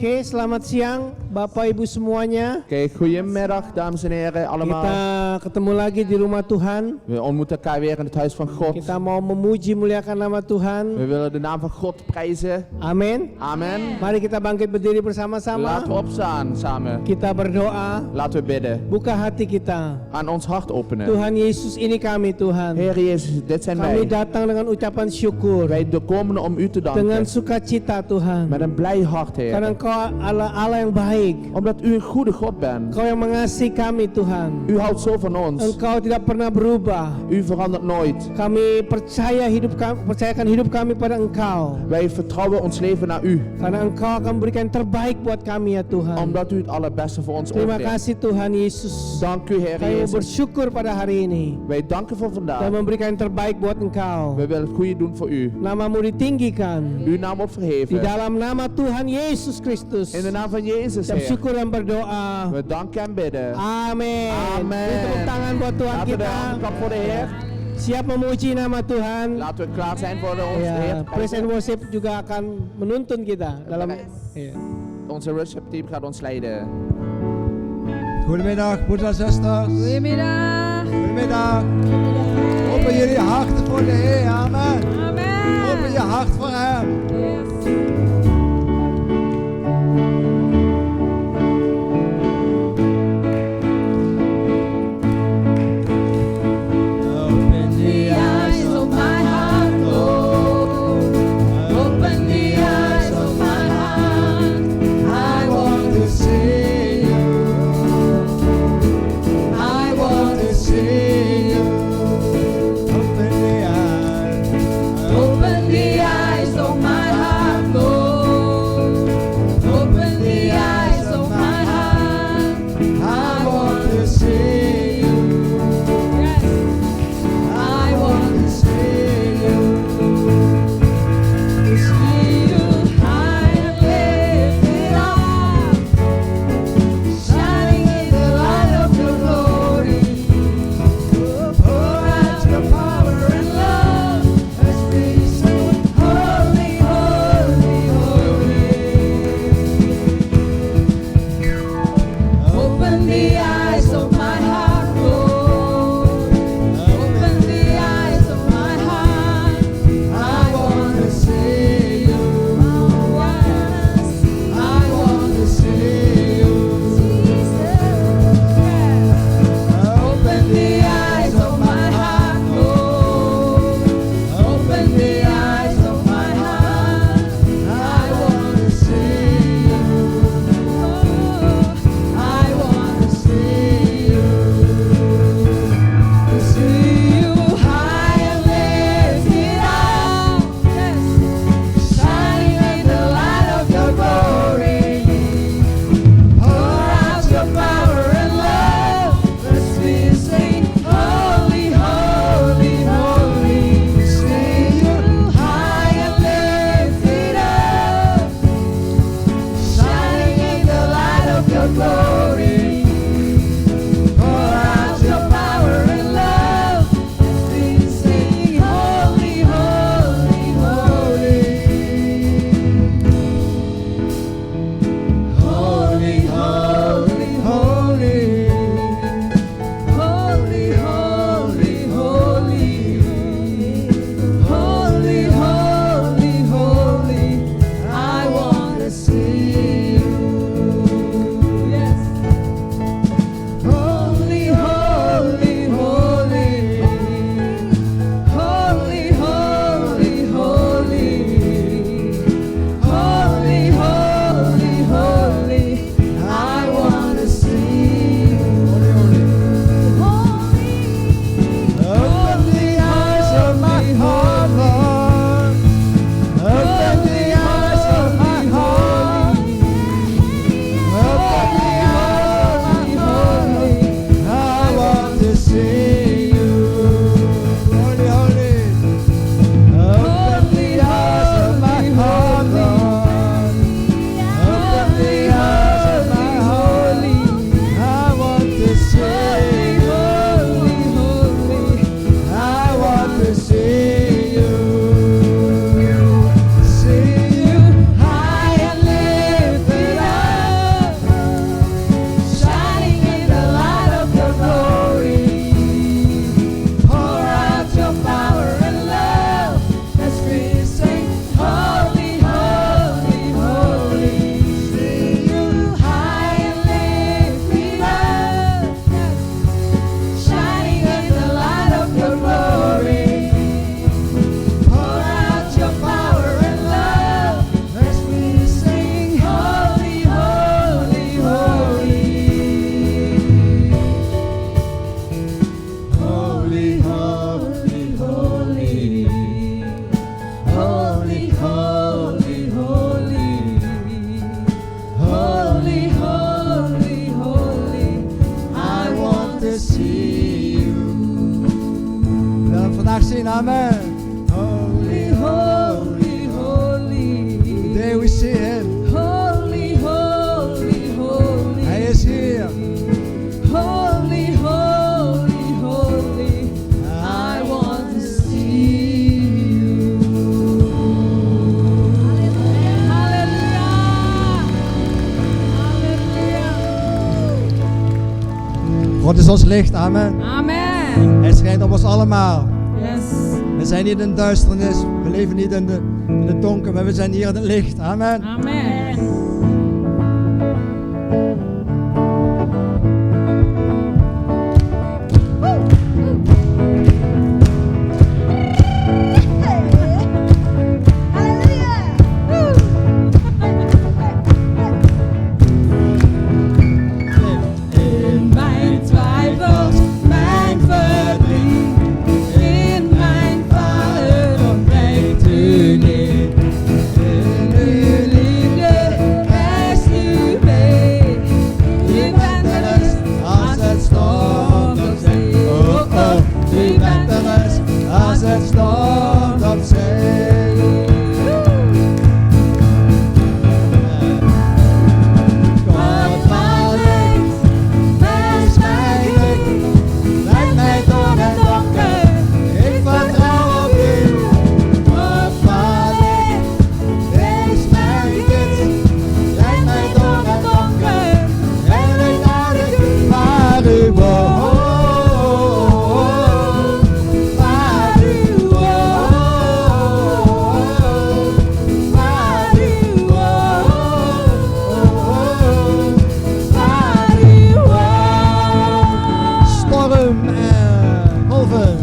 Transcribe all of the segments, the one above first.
Oke, selamat siang Bapak Ibu semuanya. Oké, goedemiddag dames en heren allemaal. Kita ketemu lagi di rumah Tuhan. We ontmoeten elkaar weer in het huis van God. Kita mau memuji muliakan nama Tuhan. We willen de naam van God prijzen. Amin. Amen. Mari kita bangkit berdiri bersama-sama. Laten we opstaan samen. Kita berdoa. Laten we bidden. Buka hati kita. Aan ons hart openen. Tuhan Yesus, ini kami Tuhan. Heer Jezus, dit zijn Kami wij. datang dengan ucapan syukur. Wij komen om u te Dengan danken. sukacita Tuhan. Met een blij hart, Karena Heer. Engkau Allah yang baik. Omdat u een goede God bent. Engkau yang mengasihi kami Tuhan. U houdt zo van ons. Engkau tidak pernah berubah. U verandert nooit. Kami percayakan hidup kami pada Engkau. Wij vertrouwen ons leven naar u. Karena Engkau akan berikan yang terbaik buat kami ya Tuhan. Omdat u het allerbeste voor ons Terima overneemt. kasih Tuhan Yesus. Dank u, Heer Kami Jezus. bersyukur pada hari ini Wij danken voor dan vandaag. memberikan yang terbaik buat Engkau. We willen het goede doen voor u. Namamu ditinggikan Uw naam wordt di verheven. dalam nama Tuhan Yesus Kristus. In de naam van Jezus, Kita Heer. bersyukur dan berdoa. We danken en bidden. Amin. Amen. Beri tepuk tangan buat Tuhan Laten we de kita. handen klappen voor de Heer. Siap memuji nama Tuhan. Laten we klaar zijn voor onze Heer. Ya, praise and worship juga akan menuntun kita dalam. Ya. Onze worship team gaat ons leiden. Goedemiddag, broeders en zusters. Goedemiddag. Goedemiddag. Open jullie harten voor de Heer. Amen. Amen. Open je hart voor Hem. Yes. Open the Eyes of my heart, Lord. Open the eyes of my heart. I want to see you. I want to see you. Open the eyes. open the eyes of my heart, Lord. zien. Amen. Holy, holy, holy. Today we see Him. Holy, holy, holy. Hij is hier. Holy, holy, holy. I want to see you. Halleluja. Halleluja. God is ons licht. Amen. Amen. Hij schijnt op ons allemaal. Yes. We zijn niet in duisternis. We leven niet in het donker. Maar we zijn hier in het licht. Amen. Amen. In mijn twijfels, mijn verdriet, in mijn falen ontbreekt u niet. In uw liefde rest u mee. U bent de rust als het stormt op zee. Oh oh, u bent de rust Als het stormt op zee. God van licht, wees mij licht, leid mij door het donker. Ik vertrouw op u. God van licht, Wees mijn gids. Leid mij door het donker. En leid naar de kust waar u woont. Waar u woont. Waar u woont. Waar u woont. Storm en golven.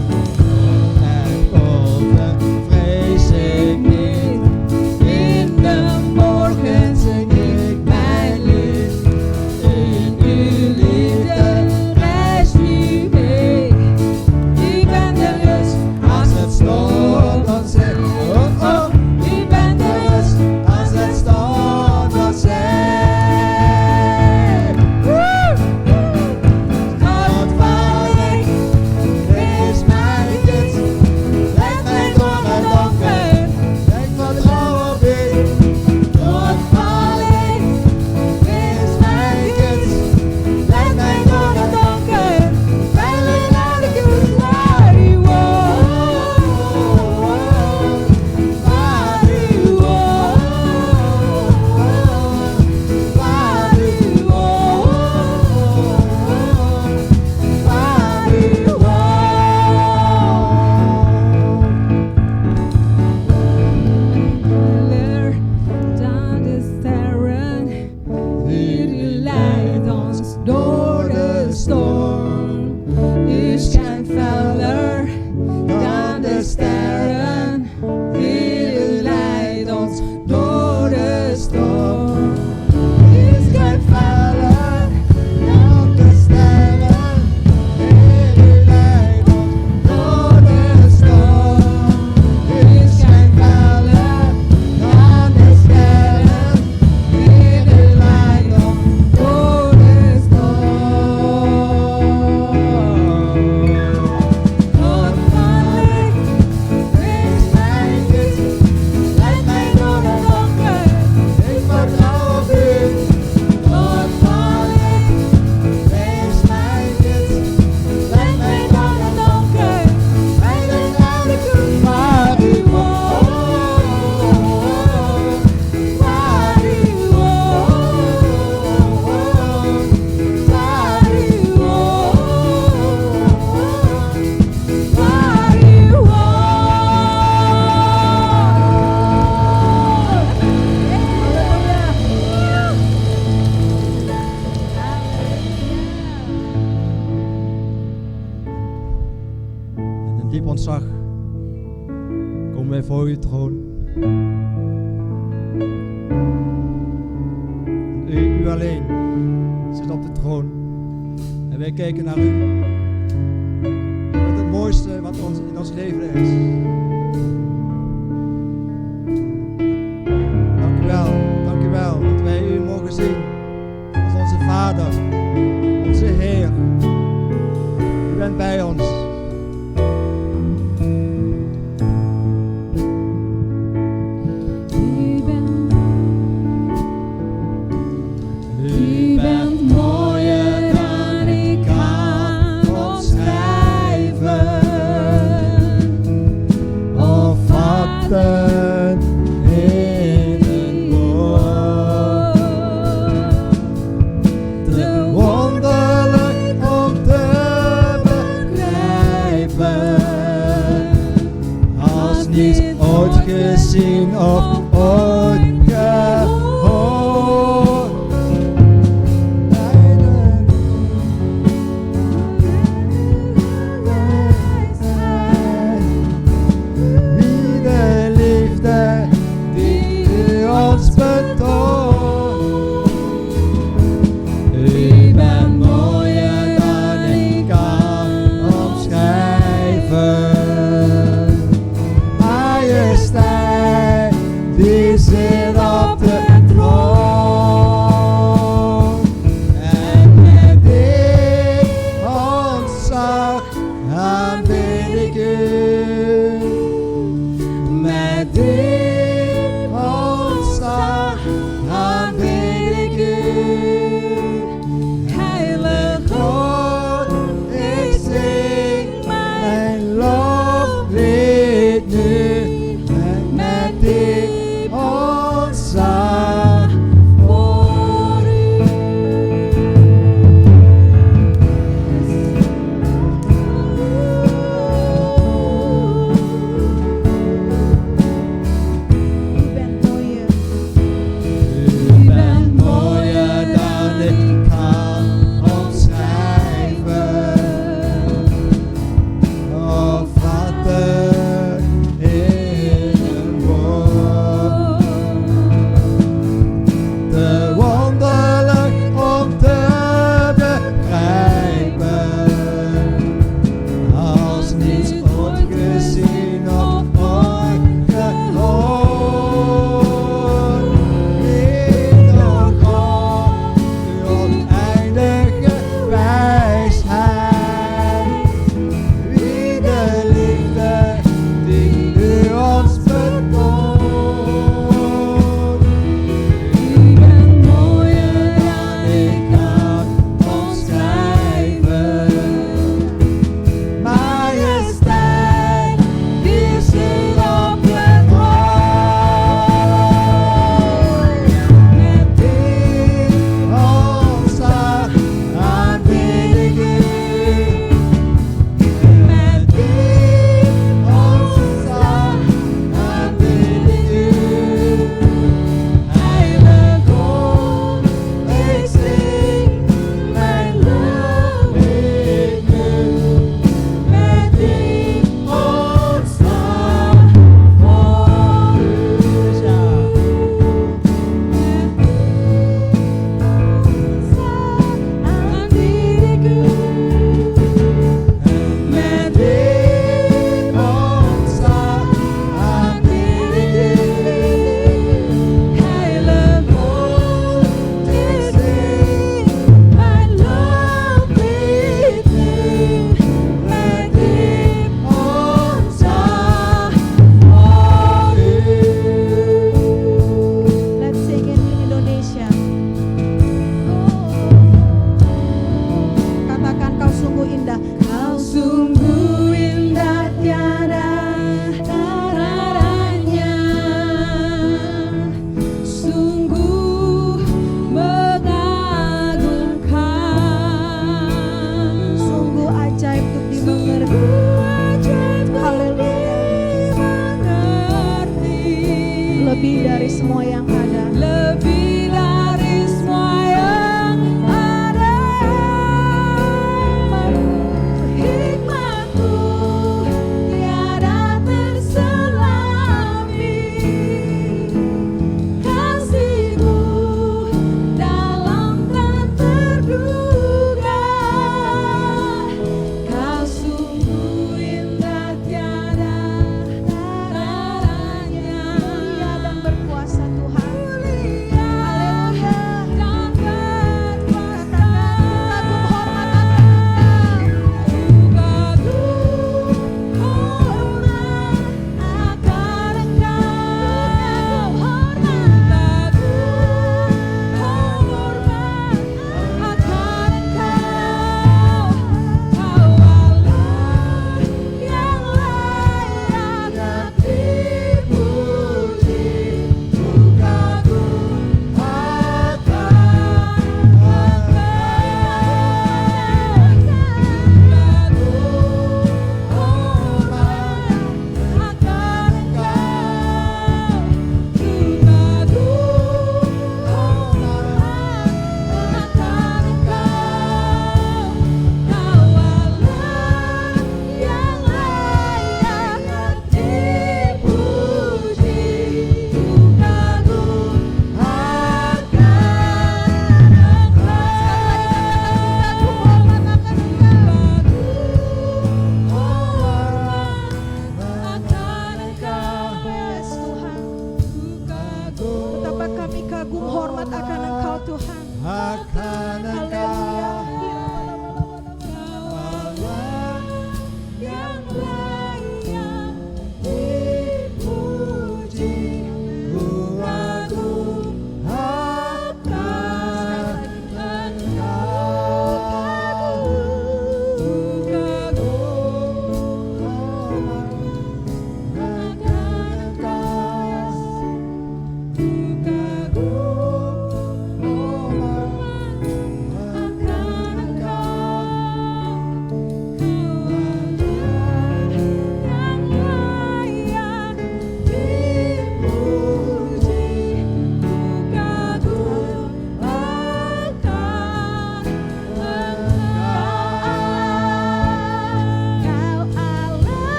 En golven vrees ik niet. in de morgen zing ik mijn lied. In uw liefde reist u mee. U bent de rust als het stormt op zee. Oh oh. U bent de rust Als het stormt op zee. God van licht, Wees mijn gids. Leid mij door het donker. Ik vertrouw op u. God van licht, Wees mijn gids. Leid mij door het donker. Veilig naar de kust waar u woont. Waar u woont. Waar u woont. Waar u woont. dan de sterren, hier u leidt ons door de storm. U schijnt feller dan de sterren, hier u leidt ons door de storm. U schijnt feller dan de sterren. Heer, u leidt ons door de storm. U schijnt feller dan de sterren. Heer, u leidt ons door de storm. God van licht, Wees mijn gids, leid mij door het donker. Ik vertrouw op u. God van licht, Wees mijn gids, leid mij door het donker. Veilig naar de kust waar u woont. Waar u woont. Waar u woont. Waar u Met een diep ontzag komen wij voor uw troon. U alleen zit op de troon. En wij kijken naar u. Met het mooiste wat in ons leven is. Dank u wel dat wij u mogen zien als onze Vader, onze Heer. U bent bij ons.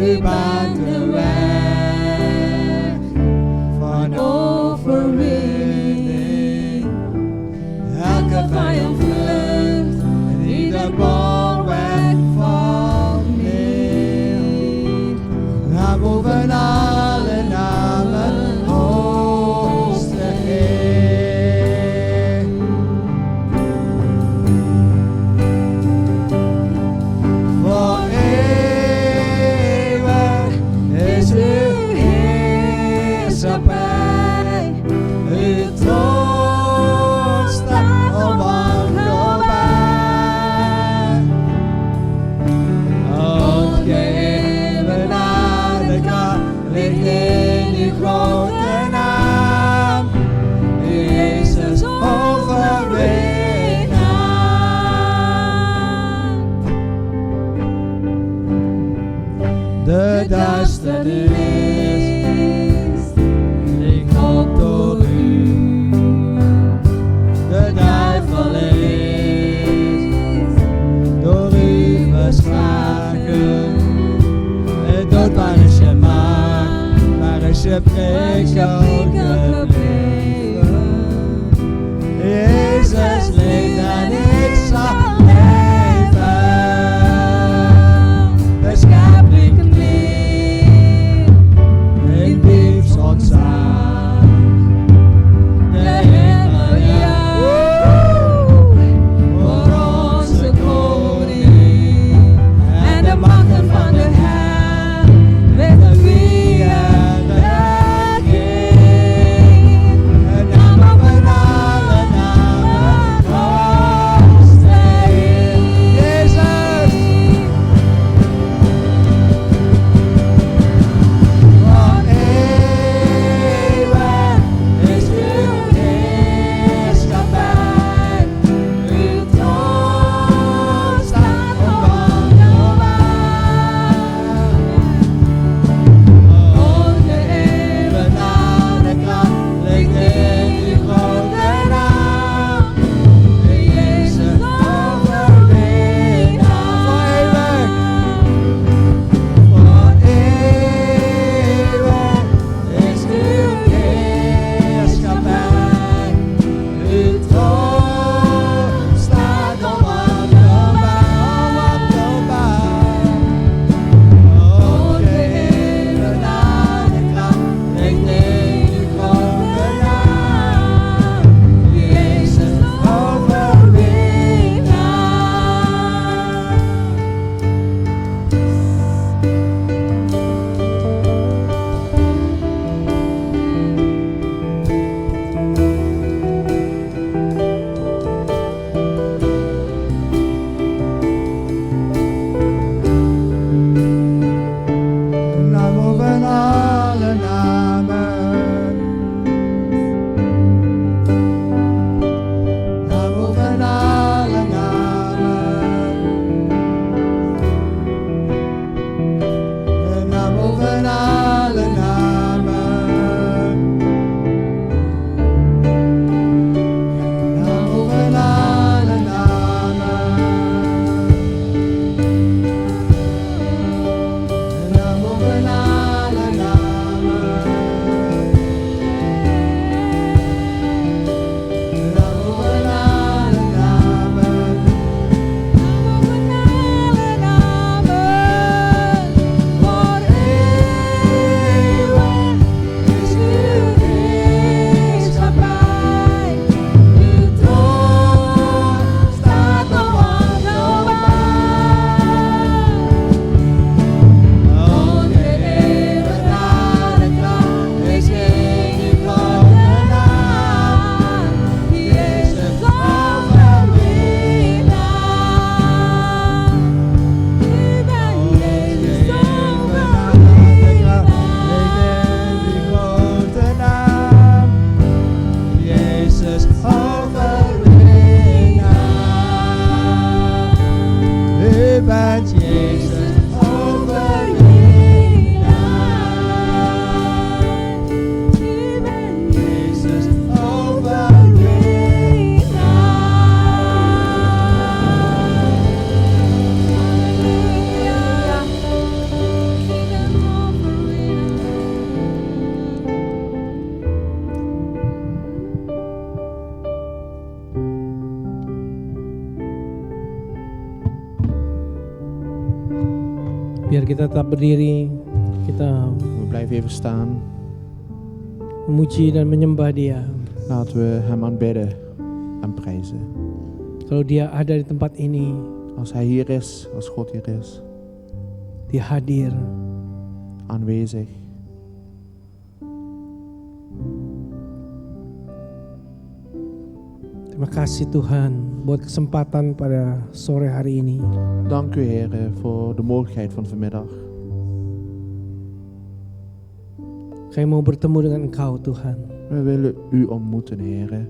U baant de weg van overwinning. Elke vijand vlucht en ieder bolwerk valt neer. Naar boven alle namen, hoogste Heer. Voor eeuwig is uw heerschappij. Uw troon staat onwankelbaar. Ongeheven aan de kracht ligt in uw grote naam. Jezus overwinnaar. De duisternis ligt op door u. De duivel is door u verslagen. Het dood waar is je macht, waar is je prikkel gebleven. Jezus leeft en ik zal leven. De schepping knielt in diep ontzag. De hemel juicht voor onze koning. En de machten van de Heer weten wie en de King. Biar kita tetap berdiri, kita We blijven even staan. memuji dan menyembah Dia. Laten we hem aanbidden en prijzen. Kalau Dia ada di tempat ini, Als hij hier is, als God hier is, Dia hadir. aanwezig. Terima kasih Tuhan buat kesempatan pada sore hari ini. Dank u Heer voor de mogelijkheid van vanmiddag. Kami mau bertemu dengan Engkau Tuhan. We willen u ontmoeten Heer.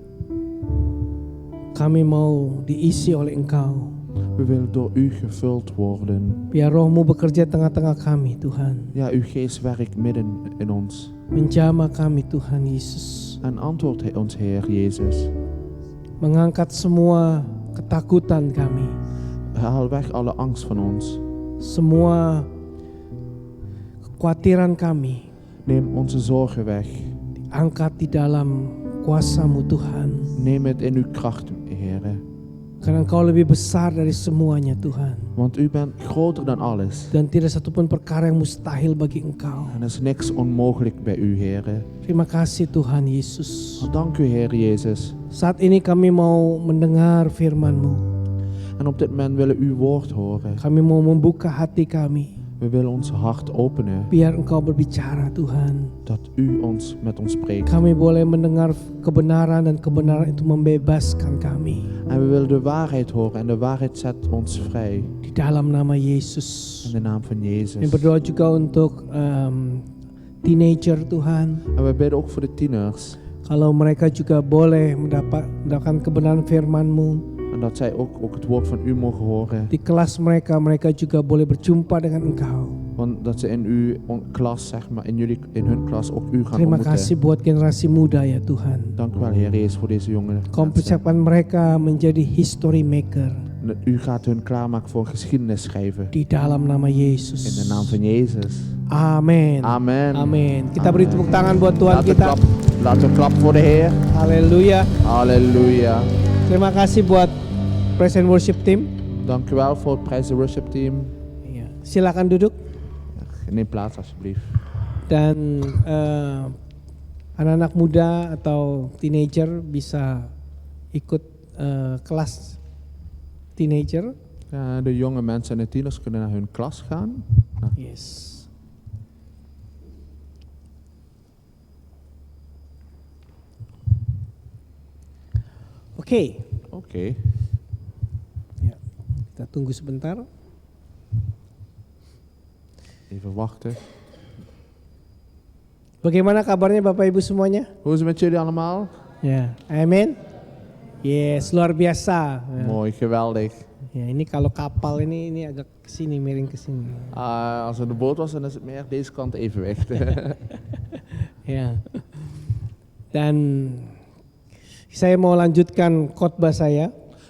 Kami mau diisi oleh Engkau. We willen door u gevuld worden. Biar rohmu bekerja tengah-tengah kami Tuhan. Ja, uw geest werkt midden in ons. Menjamah kami Tuhan Yesus. En antwoord ons Heer Jezus. Mengangkat semua ketakutan kami. Haal weg alle angst van ons. Semua kekhawatiran kami. Neem onze zorgen weg. Angkat di dalam kuasa-Mu Tuhan. Neem het in uw kracht, Heer. Karena Engkau lebih besar dari semuanya Tuhan. Want u bent groter dan alles. Dan tidak satupun perkara yang mustahil bagi Engkau. En er is niks onmogelijk bij u, Heer. Terima kasih Tuhan Yesus. Dank u, Heer Jezus. Saat ini kami mau mendengar firman-Mu. En op dit moment willen we uw woord horen. Kami mau membuka hati kami. We willen ons hart openen. Biar Engkau berbicara Tuhan. Dat u met ons spreekt. Kami boleh mendengar kebenaran dan kebenaran itu membebaskan kami. En we willen de waarheid horen en de waarheid zet ons vrij. Di dalam nama Yesus. In de naam van Jezus. Kami berdoa juga untuk teenager Tuhan. En we bidden ook voor de tieners. Kalau mereka juga boleh mendapatkan kebenaran firman-Mu. En dat zij ook het woord van u mogen horen. Di kelas mereka juga boleh berjumpa dengan Engkau. Want dat ze in uw klas, zeg maar, in hun klas ook u gaan Terima ontmoeten. kasih buat generasi muda ya Tuhan. Dank u wel, Heer Jezus, voor deze jonge Kau mensen. persiapkan mereka menjadi history maker. U gaat hun klaarmaken voor geschiedenis schrijven. Di dalam nama Yesus. In de naam van Jezus. Amin. Amen. Amin. Kita beri tepuk tangan buat Tuhan kita. Laten we klappen voor de Heer. Haleluya. Halleluja. Terima kasih buat Present Worship Team. Dank u wel voor het prijzen worship team. Iya. Silakan duduk. Neem plaats alsjeblieft. Dan anak-anak muda atau teenager bisa ikut kelas teenager. Ja, de jonge mensen en de tieners kunnen naar hun klas gaan. Nou. Yes. Oke. Oké. Ya, kita tunggu sebentar. Even wachten. Bagaimana kabarnya Bapak Ibu semuanya? Hoe is het met jullie allemaal? Ya, amin. Yes, luar biasa. Ya. Mooi, geweldig. Ya, ini kalau kapal ini agak kesini, miring kesini. Als het de boot was, dan is het meer deze kant evenwicht. Ya. Dan saya mau lanjutkan khotbah saya.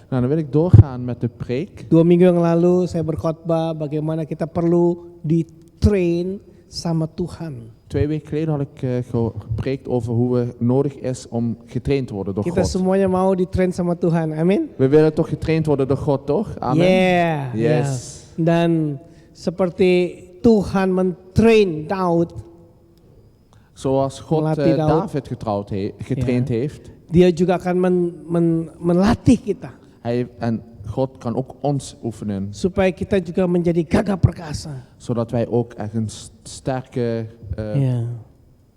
Nou, dan wil ik doorgaan met de preek. 2 minggu yang lalu saya berkhotbah bagaimana kita perlu ditrain sama Tuhan. 2 weken geleden had ik gepreekt over hoe het nodig is om getraind te worden door Kita God. semuanya mau ditrain sama Tuhan, amin? We willen toch getraind worden door God, toch? Amen. Yeah, Yes. yeah. Dan seperti Tuhan mentrain Daud, Zoals God Melatih Daud. David getraind heeft. Dia juga akan melatih kita En God kan ook ons oefenen. supaya kita juga menjadi gagah perkasa. Zodat wij ook echt een sterke Ya.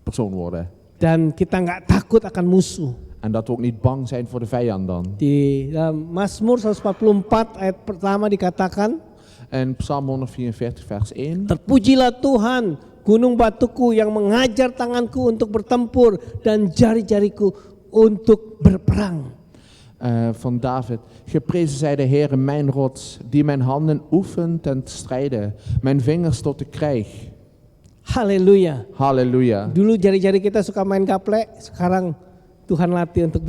persoon worden. Dan kita nggak takut akan musuh. En dat we ook niet bang zijn voor de vijand dan. Di dalam Mazmur 144 ayat pertama dikatakan, En Psalm 144 vers 1. terpujilah Tuhan, gunung batuku yang mengajar tanganku untuk bertempur dan jari-jariku untuk berperang. Van David. Geprezen zij de Heere mijn rots, die mijn handen oefent ten strijde, mijn vingers tot de krijg. Haleluya. Halleluja. Dulu jari-jari kita suka main gaple, sekarang Tuhan latih untuk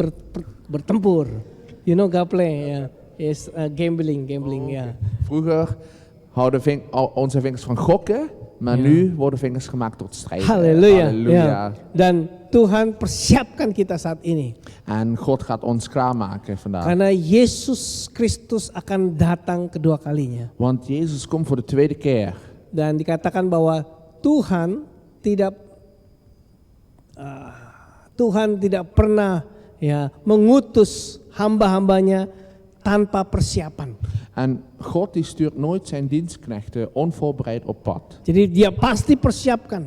bertempur. You know gaple, ya. Is gambling, ya. Vroeger houden onze vingers van gokken, maar nu worden vingers gemaakt tot strijden. Haleluya. Halleluja. Ya. Dan Tuhan persiapkan kita saat ini. En God gaat ons klaarmaken vandaag. Karena Yesus Kristus akan datang kedua kalinya. Want Jezus komt voor de tweede keer. Dan dikatakan bahwa Tuhan tidak pernah ya mengutus hamba-hambanya tanpa persiapan. En God die stuurt nooit zijn dienstknechten onvoorbereid op pad. Jadi dia pasti persiapkan.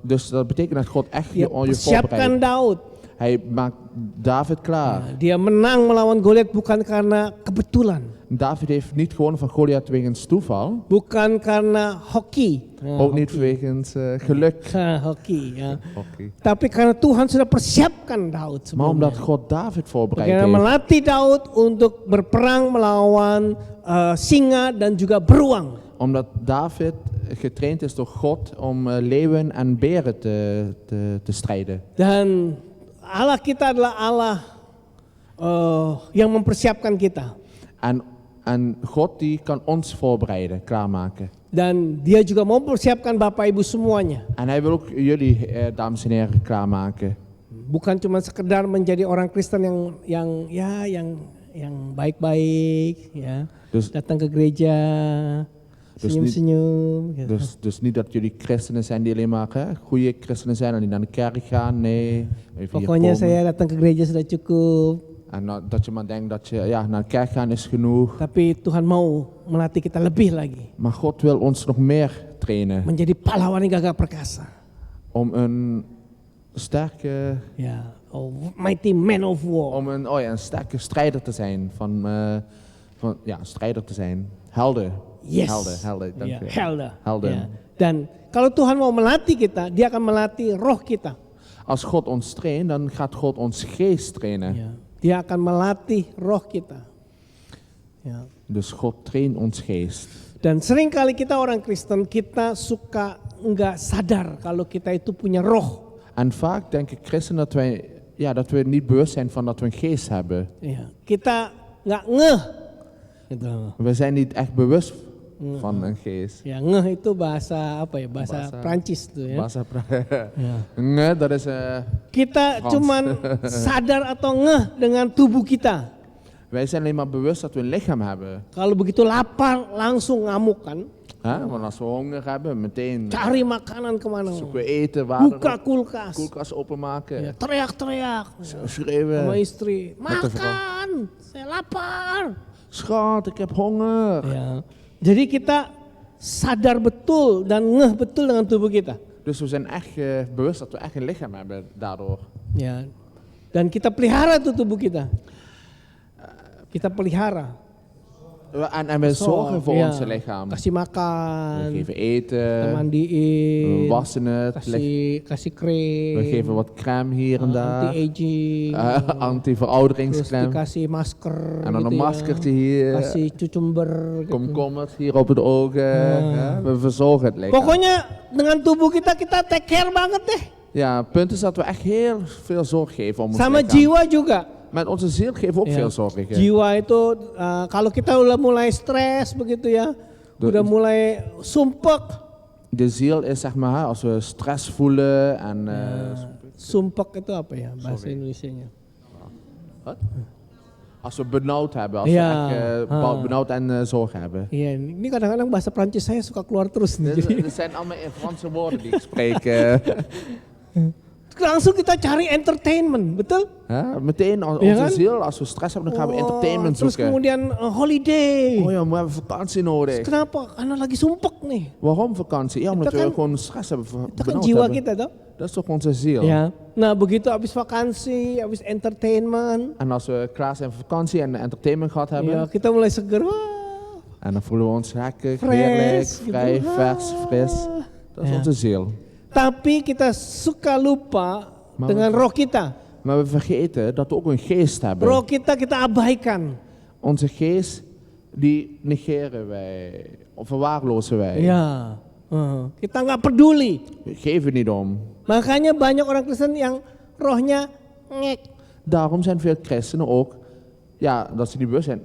Dus dat betekent dat God echt Dia je persiapkan voorbereidt. Daud. Hij maakt David klaar. Dia menang melawan Goliat bukan karena kebetulan, David heeft niet gewonnen van Goliath wegens toeval. bukan karena hoki. Ook niet wegens geluk. Hoki ya. Oké. Tapi karena Tuhan sudah persiapkan Daud Maar omdat sebelumnya. God David voorbereid Karena heeft. melatih Daud untuk berperang melawan singa dan juga beruang. Omdat David getraind is door God om leeuwen en beren te strijden. Dan Allah kita adalah Allah yang mempersiapkan kita. En God die kan ons voorbereiden, klaarmaken. Dan dia juga mau mempersiapkan Bapak Ibu semuanya. En hij wil ook jullie, dames en heren, klaarmaken. Bukan cuma sekedar menjadi orang Kristen yang baik-baik ya. Dus- Datang ke gereja, Dus senyum-senyum gitu. Dus niet dat jullie christenen zijn die alleen maar goede christenen zijn en die naar de kerk gaan, nee. Even hier Pokoknya komen. saya datang ke gereja sudah cukup. En dat je maar denkt dat je naar de kerk gaan is genoeg. Tapi Tuhan mau melatih kita lebih lagi. Maar God wil ons nog meer trainen Menjadi pahlawan yang gagah perkasa. om een sterke, Ya, mighty man of war. een sterke strijder te zijn. Strijder te zijn. Helden. Yes. Helden. Dank Ya, u wel. helden. Helden. Ya. Dan kalau Tuhan mau melatih kita, dia akan melatih roh kita. Als God ons traint, dan gaat God ons geest trainen. Ya. Dia akan melatih roh kita. Ya. Dus God traint ons geest. Dan seringkali kita orang Kristen, kita suka nggak sadar kalau kita itu punya roh. En vaak denken christenen dat we niet bewust zijn van dat we een geest hebben. Ya. Kita nggak ngeh. Gitu. We zijn niet echt bewust van een geest. Ya, ngeh itu bahasa apa ya? Bahasa Prancis tuh ya. Bahasa Ya. Nge, dat is Kita Frans. cuman sadar atau ngeh dengan tubuh kita. wij zijn alleen maar bewust dat we een lichaam hebben. Kalau begitu lapar langsung ngamuk kan. Want als we honger hebben, meteen Cari makanan kemana. zoeken we eten, water, Buka kulkas. koelkast openmaken, Ya, teriak-teriak. schreeuwen. Sama istri. Met de vrouw. Makan, saya lapar. Schat, ik heb honger. Ya. Jadi kita sadar betul dan ngeh betul dengan tubuh kita. Dus we zijn echt bewust dat we echt een lichaam hebben daardoor. Ya. Dan kita pelihara tuh tubuh kita. Kita pelihara. En we zorgen voor ya, ons lichaam. Kasih We makan, geven kita eten, mandiin, we wassen het, kasih krim, we geven wat crème hier en daar. anti-aging, terus Anti-verouderingscrème. dikasih masker, En dan gitu een ya. maskertje hier. Kasih cucumber, gitu. Komkommers hier op het ogen. Ja, we verzorgen het lichaam. Pokoknya dengan tubuh kita take care banget deh. Ja, het punt is dat we echt heel veel zorg geven om ons Sama lichaam. jiwa juga. Met onze ziel geven we ook Ya, veel zorg. Hè. jiwa itu kalau kita udah mulai stres begitu ya, udah mulai sumpek. De ziel is zeg maar, als we stress voelen en... Sumpek itu apa ya bahasa Sorry. Indonesianya? als we benauwd hebben, als Ja, we echt benauwd en zorg hebben. Iya, ini kadang-kadang bahasa Prancis saya suka keluar terus nih. Jadi Dit zijn allemaal in Franse woorden die ik spreek. langsung kita cari entertainment, betul? Meteen als Ja, onze kan? ziel, als we stress hebben, dan gaan we entertainment terus zoeken. kemudian holiday. Oh ja, we hebben vakantie nodig. Kenapa? Karena lagi sumpek nih. Waarom vakantie? Ja, omdat Itu kan- we gewoon stress hebben, Itu kan benauwd jiwa hebben. kita toh. Dat is toch onze ziel? Ya. Nah begitu habis vakansi, habis entertainment, En als we klaar zijn voor vakantie en entertainment gehad hebben, ya kita mulai seger. Wah, en dan voelen we ons lekker, fresh, heerlijk, gitu. vrij, vers, fris. Dat is Ja. onze ziel. Tapi kita suka lupa Maar dengan we- roh kita. Maar we vergeten dat we ook een geest hebben. Roh kita abaikan. Onze geest, die negeren wij, of verwaarlozen wij. Ya. Kita nggak peduli. We geven niet om. Makanya banyak orang Kristen yang rohnya ngek. Daarom zijn veel christenen ook, ja, dat ze niet bewust zijn,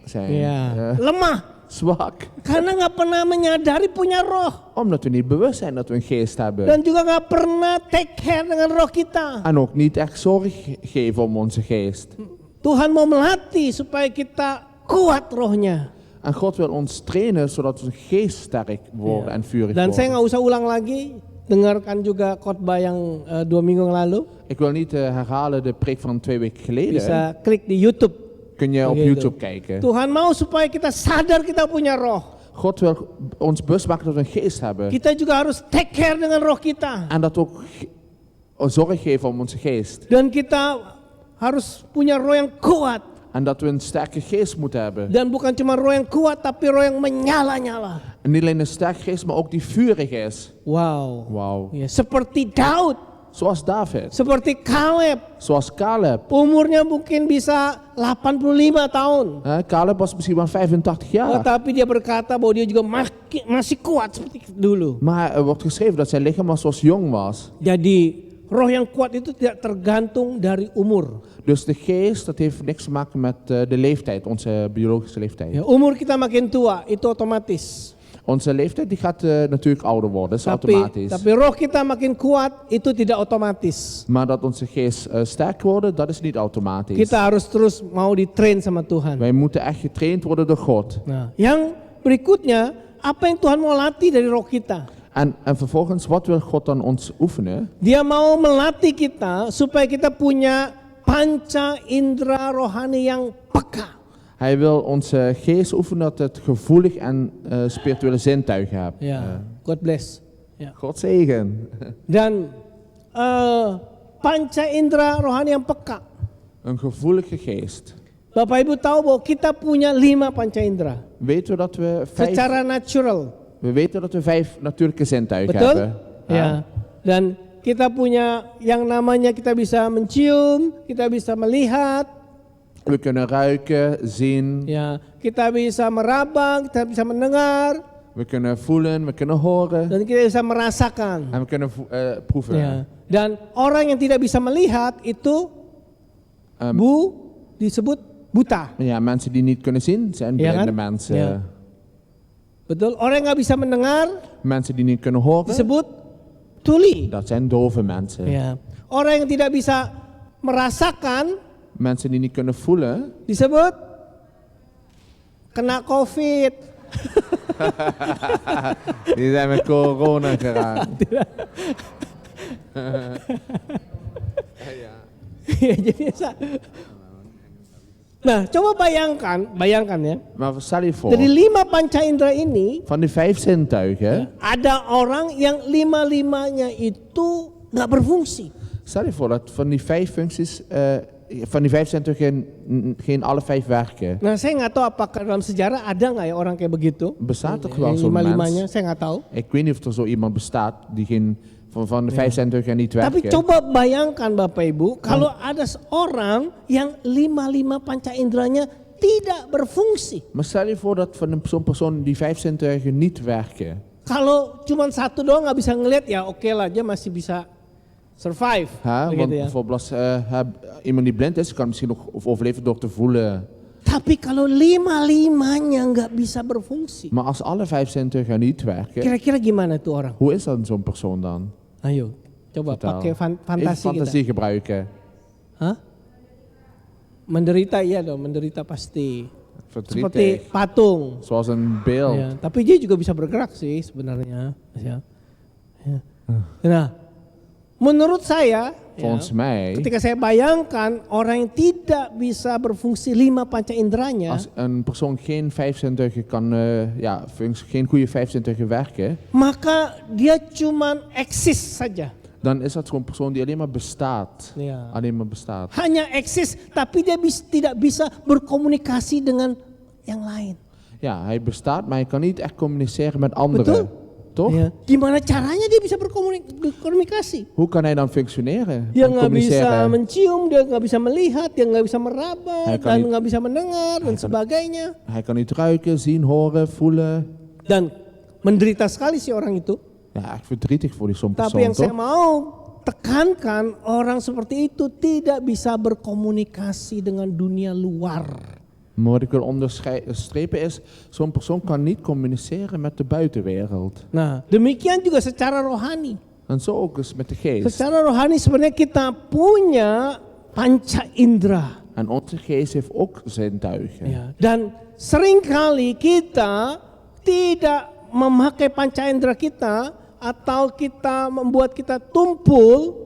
zijn. Ya. Lemah. Zwak. Karena nggak pernah menyadari punya roh. Omdat we niet bewust zijn dat we een geest hebben. Dan juga nggak pernah take care dengan roh kita. En ook niet echt zorg geven om onze geest. Tuhan mau melatih supaya kita kuat rohnya. En God wil ons trainen zodat onze geest sterk wordt en vurig Dan wordt. saya nggak usah ulang lagi, dengarkan juga khotbah yang 2 minggu yang lalu. Ik wil niet herhalen de preek van 2 weken geleden. Bisa klik di YouTube. Kun je op Begitu. YouTube kijken. Tuhan mau supaya kita sadar kita punya roh. God wil ons bewust maken dat we een geest hebben. Kita juga harus take care dengan roh kita. En dat we ook zorg geven om onze geest. Dan kita harus punya roh yang kuat. En dat we een sterke geest moeten hebben. Dan bukan cuma roh yang kuat, tapi roh yang menyala-nyala. En niet alleen een sterke geest, maar ook die vurig is. Wow. Wauw. Ya, seperti Daud, Zoals David. seperti Kaleb. Zoals Caleb. Umurnya mungkin bisa 85 tahun. Caleb was misschien wel 85 jaar. Tetapi dia berkata bahwa dia juga masih kuat seperti dulu. Maar er wordt geschreven dat zijn lichaam al zoals jong was. Jadi roh yang kuat itu tidak tergantung dari umur. Dus de geest, dat heeft niks te maken met de leeftijd, onze biologische leeftijd. Ya, umur kita makin tua itu otomatis. Onze leeftijd die gaat natuurlijk ouder worden, dat is automatisch. Tapi roh kita makin kuat itu tidak otomatis. Maar dat onze geest sterk wordt, dat is niet automatisch. Kita harus terus mau ditrain sama Tuhan. Wij moeten echt getraind worden door God. Nah, yang berikutnya, apa yang Tuhan mau latih dari roh kita? En vervolgens, wat wil God dan ons oefenen? Dia mau melatih kita supaya kita punya panca indera rohani yang peka. Hij wil onze geest oefenen dat het gevoelig en spirituele zintuigen hebt. Ya, God bless. Ya. God zegen. Dan panca indera rohani yang peka. Een gevoelige geest. Bapak Ibu tahu bahwa kita punya 5 panca indera. Weten we dat we 5, Secara natural. we weten dat we 5 natuurlijke zintuigen Betul? hebben. Ya. Dan kita punya yang namanya kita bisa mencium, kita bisa melihat, We kunnen ruiken, zien, ya, kita bisa meraba, kita bisa mendengar, we kunnen voelen, we kunnen horen dan kita bisa merasakan. en we kunnen proeven. Ya. Dan orang yang tidak bisa melihat itu disebut buta. Ja, mensen die niet kunnen zien zijn Ja, blinde kan? mensen. Ja. Betul? Orang yang nggak bisa mendengar Mensen die niet kunnen horen, disebut tuli. dat zijn dove mensen. Ya. Orang yang tidak bisa merasakan Mensen die niet kunnen voelen, disebut kena COVID. die zijn met corona geraakt. Ya, jadi nah, coba bayangkan ya. Maar stel je voor, Dari 5 panca indera ini van die 5 zintuigen, ada orang yang 5-5-nya itu nggak berfungsi. stel je voor dat van die 5 functies, van die 5 zintuigen geen alle 5 werken. Nah, saya nggak tahu apakah dalam sejarah ada nggak ya orang kayak begitu. Bestaat er wel Yang zo'n 5-5-nya, mens? saya nggak tahu. Ik weet niet of er zo iemand bestaat die geen van de 5 zintuigen niet Tapi werken. coba bayangkan Bapak Ibu, kalau ada seorang yang 5-5 panca inderanya tidak berfungsi. Maar stel je voor dat van zo'n persoon die 5 zintuigen niet werken. Kalau cuma satu doang nggak bisa ngelihat ya oke lah, dia masih bisa survive. Want Begitu ya. bijvoorbeeld als iemand die blind is, kan misschien nog overleven door te voelen. Tapi kalau 5-5-nya nggak bisa berfungsi, Maar als alle 5 zintuigen niet werken, kira-kira gimana tuh orang? hoe is dan zo'n persoon dan? Ayo, coba Vertel. pakai Even fantasi kita. fantasie gebruiken. Hah? Menderita iya dong, menderita pasti. Seperti Verdrietig. patung. Zoals een beeld. Ya, tapi dia juga bisa bergerak sih sebenarnya. Ya. Ya. Nah, menurut saya, Volgens mij, ketika saya bayangkan orang yang tidak bisa berfungsi 5 panca inderanya, als een persoon geen 5 zintuigen kan, geen goede 5 zintuigen werken, maka dia cuman eksis saja. dan is dat zo'n persoon die alleen maar bestaat. Ya. Alleen maar bestaat. Hanya eksis, tapi dia tidak bisa berkomunikasi dengan yang lain. Ja, hij bestaat, maar hij kan niet echt communiceren met anderen. Betul. Toch? Ya. Gimana caranya dia bisa berkomunikasi? Hoe kan hij dan functioneren? Dia en nggak bisa communiceren? mencium, dia nggak bisa melihat, dia nggak bisa meraba, Hij kan dan niet- nggak bisa mendengar dan kan- sebagainya. Hij kan niet ruiken, zien, horen, voelen. Dan menderita sekali sih orang itu. Ja, echt verdrietig voor zo'n Tapi persoon, yang saya toch? mau tekankan, orang seperti itu tidak bisa berkomunikasi dengan dunia luar. Maar wat ik wil onderstrepen is, zo'n persoon kan niet communiceren met de buitenwereld. Nah, demikian juga secara rohani. En zo ook eens met de geest. Secara rohani sebenarnya kita punya panca indera. En onze geest heeft ook zintuigen. Ya, dan seringkali kita tidak memakai panca indera kita atau kita membuat kita tumpul,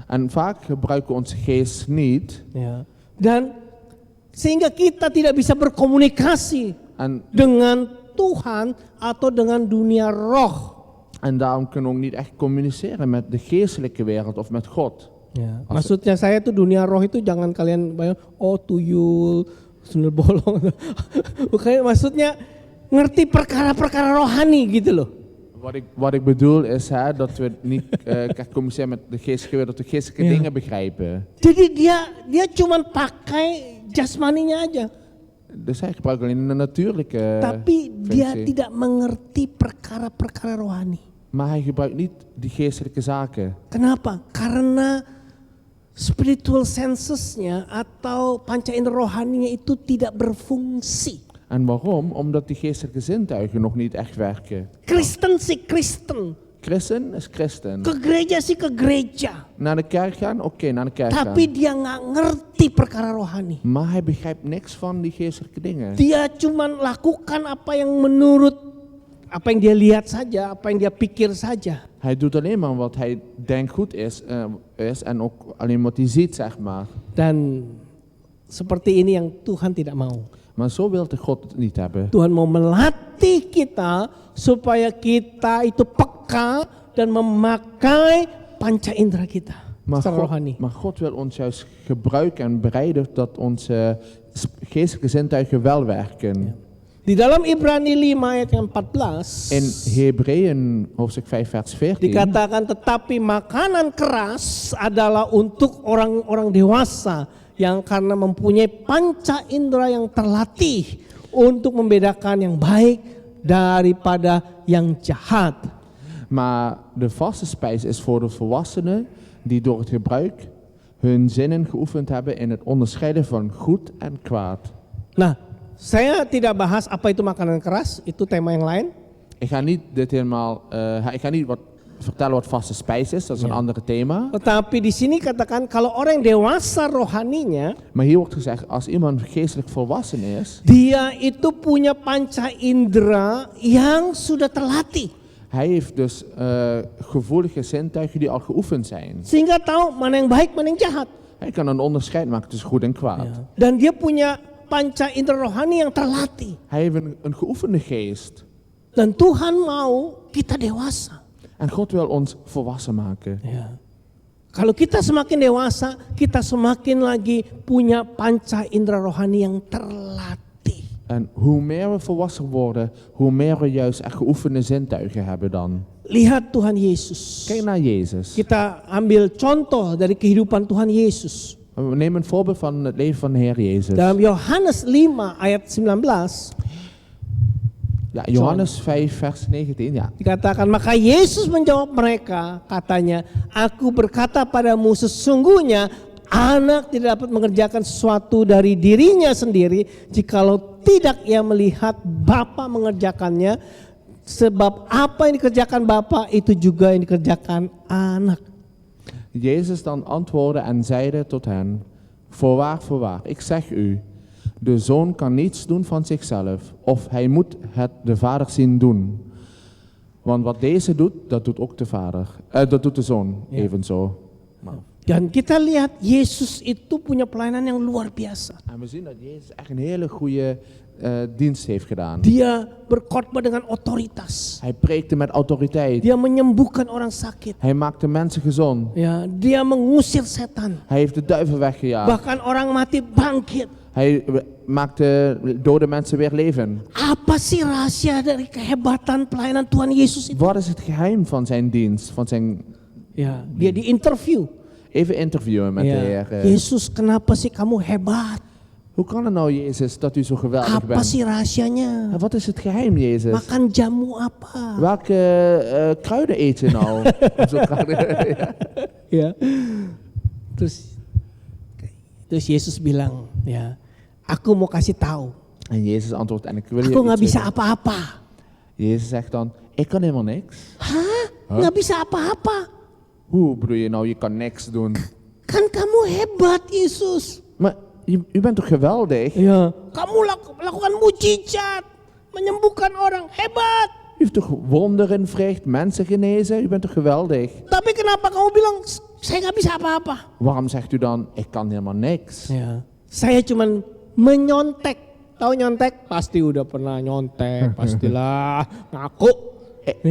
En vaak gebruiken we onze geest niet. ya, dan sehingga kita tidak bisa berkomunikasi En, dengan Tuhan atau dengan dunia roh. en daarom kunnen we ook niet echt communiceren met de geestelijke wereld of met God. Ya, maksudnya saya tuh dunia roh itu jangan kalian bayang, oh tuyul, sundel bolong. Bukan, maksudnya ngerti perkara-perkara rohani gitu loh. Wat ik bedoel is dat we niet echt communiceren met de geestelijke wereld, dat we geestelijke Ja. dingen begrijpen. Jadi dia cuma pakai jasmaninya aja, Dus hij gebruikt alleen de natuurlijke tapi dia functie. tidak mengerti perkara-perkara rohani. Maar hij gebruikt niet die geestelijke zaken. Kenapa? Karena spiritual sensesnya atau panca indera rohaninya itu tidak berfungsi. En waarom? Omdat die geestelijke zintuigen nog niet echt werken. Kristen sih Kristen, Christen is christen. ke gereja sih ke gereja, Naar de kerk gaan? Oké, naar de kerk tapi gaan. dia nggak ngerti perkara rohani. Maar hij begrijpt niks van die geestelijke dingen. Dia cuma lakukan apa yang menurut apa yang dia lihat saja, apa yang dia pikir saja. Hij doet alleen maar wat hij denkt goed is en ook alleen wat hij ziet, zeg maar. Dan seperti ini yang Tuhan tidak mau. Maar zo wil de God het niet hebben. Tuhan mau melatih kita supaya kita itu peka dan memakai panca indera kita secara rohani. Maar God wil ons juist gebruiken en bereiden dat onze geestelijke zintuigen wel werken. Di dalam Ibrani 5 ayat yang 14 In Hebreeën hoofdstuk 5 vers 14 dikatakan, tetapi makanan keras adalah untuk orang-orang dewasa yang karena mempunyai panca indera yang terlatih untuk membedakan yang baik daripada yang jahat. Maar de vaste spijs is voor de volwassenen die door het gebruik hun zinnen geoefend hebben in het onderscheiden van goed en kwaad. Nah, saya tidak bahas apa itu makanan keras, itu tema yang lain. Ik ga niet dit helemaal, ik ga niet vertellen wat vaste spijs is, dat is een ander thema. Tetapi di sini katakan kalau orang yang dewasa rohaninya, Maar hier wordt gezegd, als iemand geestelijk volwassen is, dia itu punya panca indera yang sudah terlatih. hij heeft dus gevoelige zintuigen die al geoefend zijn. Sehingga tahu mana yang baik, mana yang jahat. Hij kan een onderscheid maken tussen goed en kwaad. Dan dia punya panca indera rohani yang terlatih. Hij heeft een geoefende geest. Dan Tuhan mau kita dewasa. En God wil ons volwassen maken. Ya. Kalau kita semakin dewasa, kita semakin lagi punya panca indera rohani yang terlatih. En hoe meer we volwassen worden, hoe meer we juist echt geoefende zintuigen hebben dan. Lihat Tuhan Yesus. Kijk naar Jezus. Kita ambil contoh dari kehidupan Tuhan Yesus. We nemen een voorbeeld van het leven van de Heer Jezus. Dalam Yohanes 5 ayat 19 Ja, Johannes 5 vers 19, ja. dikatakan, maka Yesus menjawab mereka, katanya, aku berkata padamu sesungguhnya anak tidak dapat mengerjakan sesuatu dari dirinya sendiri jikalau tidak ia melihat Bapa mengerjakannya, sebab apa yang dikerjakan Bapa itu juga yang dikerjakan anak. Jezus dan antwoordde en zeide tot hen, voorwaar, voorwaar, ik zeg u, de zoon kan niets doen van zichzelf, of hij moet het de vader zien doen. Want wat deze doet, dat doet ook de vader, dat doet de zoon evenzo. Dan kita lihat Yesus itu punya pelayanan yang luar biasa. En we zien dat Jezus echt een hele goede dienst heeft gedaan. Dia berkhotbah dengan otoritas. Hij preekte met autoriteit. Dia menyembuhkan orang sakit. Hij maakte mensen gezond. Ya, dia mengusir setan. Hij heeft de duivel weggejaagd. Bahkan orang mati bangkit. Hij maakte dode mensen weer leven. Apa sih rahasia dari kehebatan pelayanan Tuhan Yesus itu? Wat is het geheim van zijn dienst? Van zijn... Ya, dia diinterview. Even interviewen met de Ya, Heer. Yesus, kenapa sih kamu hebat? Hoe kan het nou, Jezus, dat u zo geweldig Apa bent? sih rahasianya? En wat is het geheim, Jezus? Makan jamu apa? Welke kruiden eet je nou? Om zo kruiden- Ya. Terus Yesus bilang, ya, aku mau kasih tahu. En Jezus antwoordt, en ik wil je Aku nggak iets bisa zeggen. apa-apa. Jezus zegt dan, ik kan helemaal niks. Hah? Nggak bisa apa-apa? Hoe bedoel je nou, je kan niks doen? Kan kamu hebat, Yesus. Maar u bent toch geweldig? Ya, kamu lakukan mujizat, menyembuhkan orang, hebat. U heeft toch wonderen verricht, mensen genezen? U bent toch geweldig? Tapi kenapa kamu bilang saya nggak bisa apa-apa? Waarom zegt u dan, ik kan helemaal niks? Ya, saya cuman menyontek. Tahu nyontek? Pasti udah pernah nyontek, pastilah ngaku.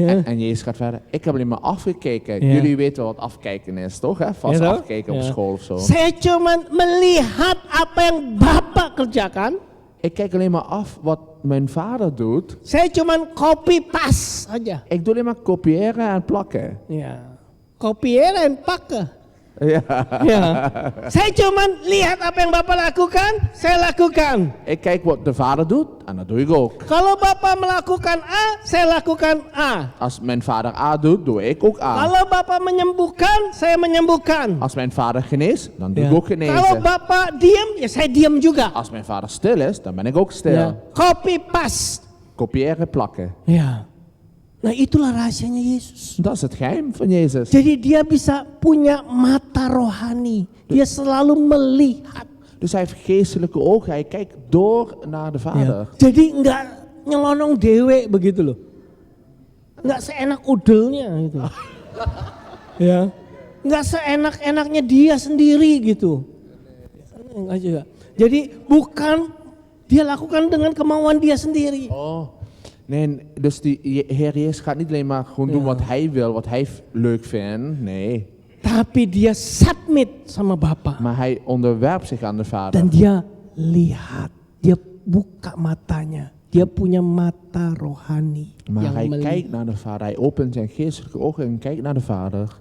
En Jezus gaat verder, ik heb alleen maar afgekeken. Ja. Jullie weten wat afkijken is, toch? Hè? Vast Ja, toch? afkijken op Ja. school of zo. Saya cuman melihat apa yang Bapak kerjakan. Ik kijk alleen maar af wat mijn vader doet. Saya cuman copy paste aja. Ik doe alleen maar kopiëren en plakken. Ya, kopiëren en pakken. Ja. Ya, saya cuman lihat apa yang Bapak lakukan, saya lakukan. Ik kijk wat de vader doet en dat doe ik ook. Kalau Bapak melakukan A, saya lakukan A. Als mijn vader A doet, doe ik ook A. Kalau Bapak menyembuhkan, saya menyembuhkan. Als mijn vader geneest, dan doe Ya. ik ook Kalau genezen. Bapak diam, ya saya diam juga. Als mijn vader stil is, dan ben ik ook stil. Ya, copy paste. Kopiëren, plakken. Ya. Nah, itulah rahasianya Yesus. Dat is het geheim van Jezus. Jadi dia bisa punya mata rohani. Dia selalu melihat. Dus hij heeft geestelijke ogen. Hij kijkt door naar de Ya. vader. Jadi nggak nyelonong dewe begitu loh. Nggak seenak udelnya gitu. Ya. Nggak seenak-enaknya dia sendiri gitu. Enggak juga. Jadi bukan dia lakukan dengan kemauan dia sendiri. Oh. Nee, dus die Heer Jezus gaat niet alleen maar gewoon doen wat hij wil, wat hij leuk vindt. Nee. Tapi dia submit sama Bapa. Maar hij onderwerpt zich aan de vader. Dan dia lihat. Dia buka matanya. Dia punya mata rohani. Maar yang hij melihat. kijkt naar de vader. Hij opent zijn geestelijke ogen en kijkt naar de vader.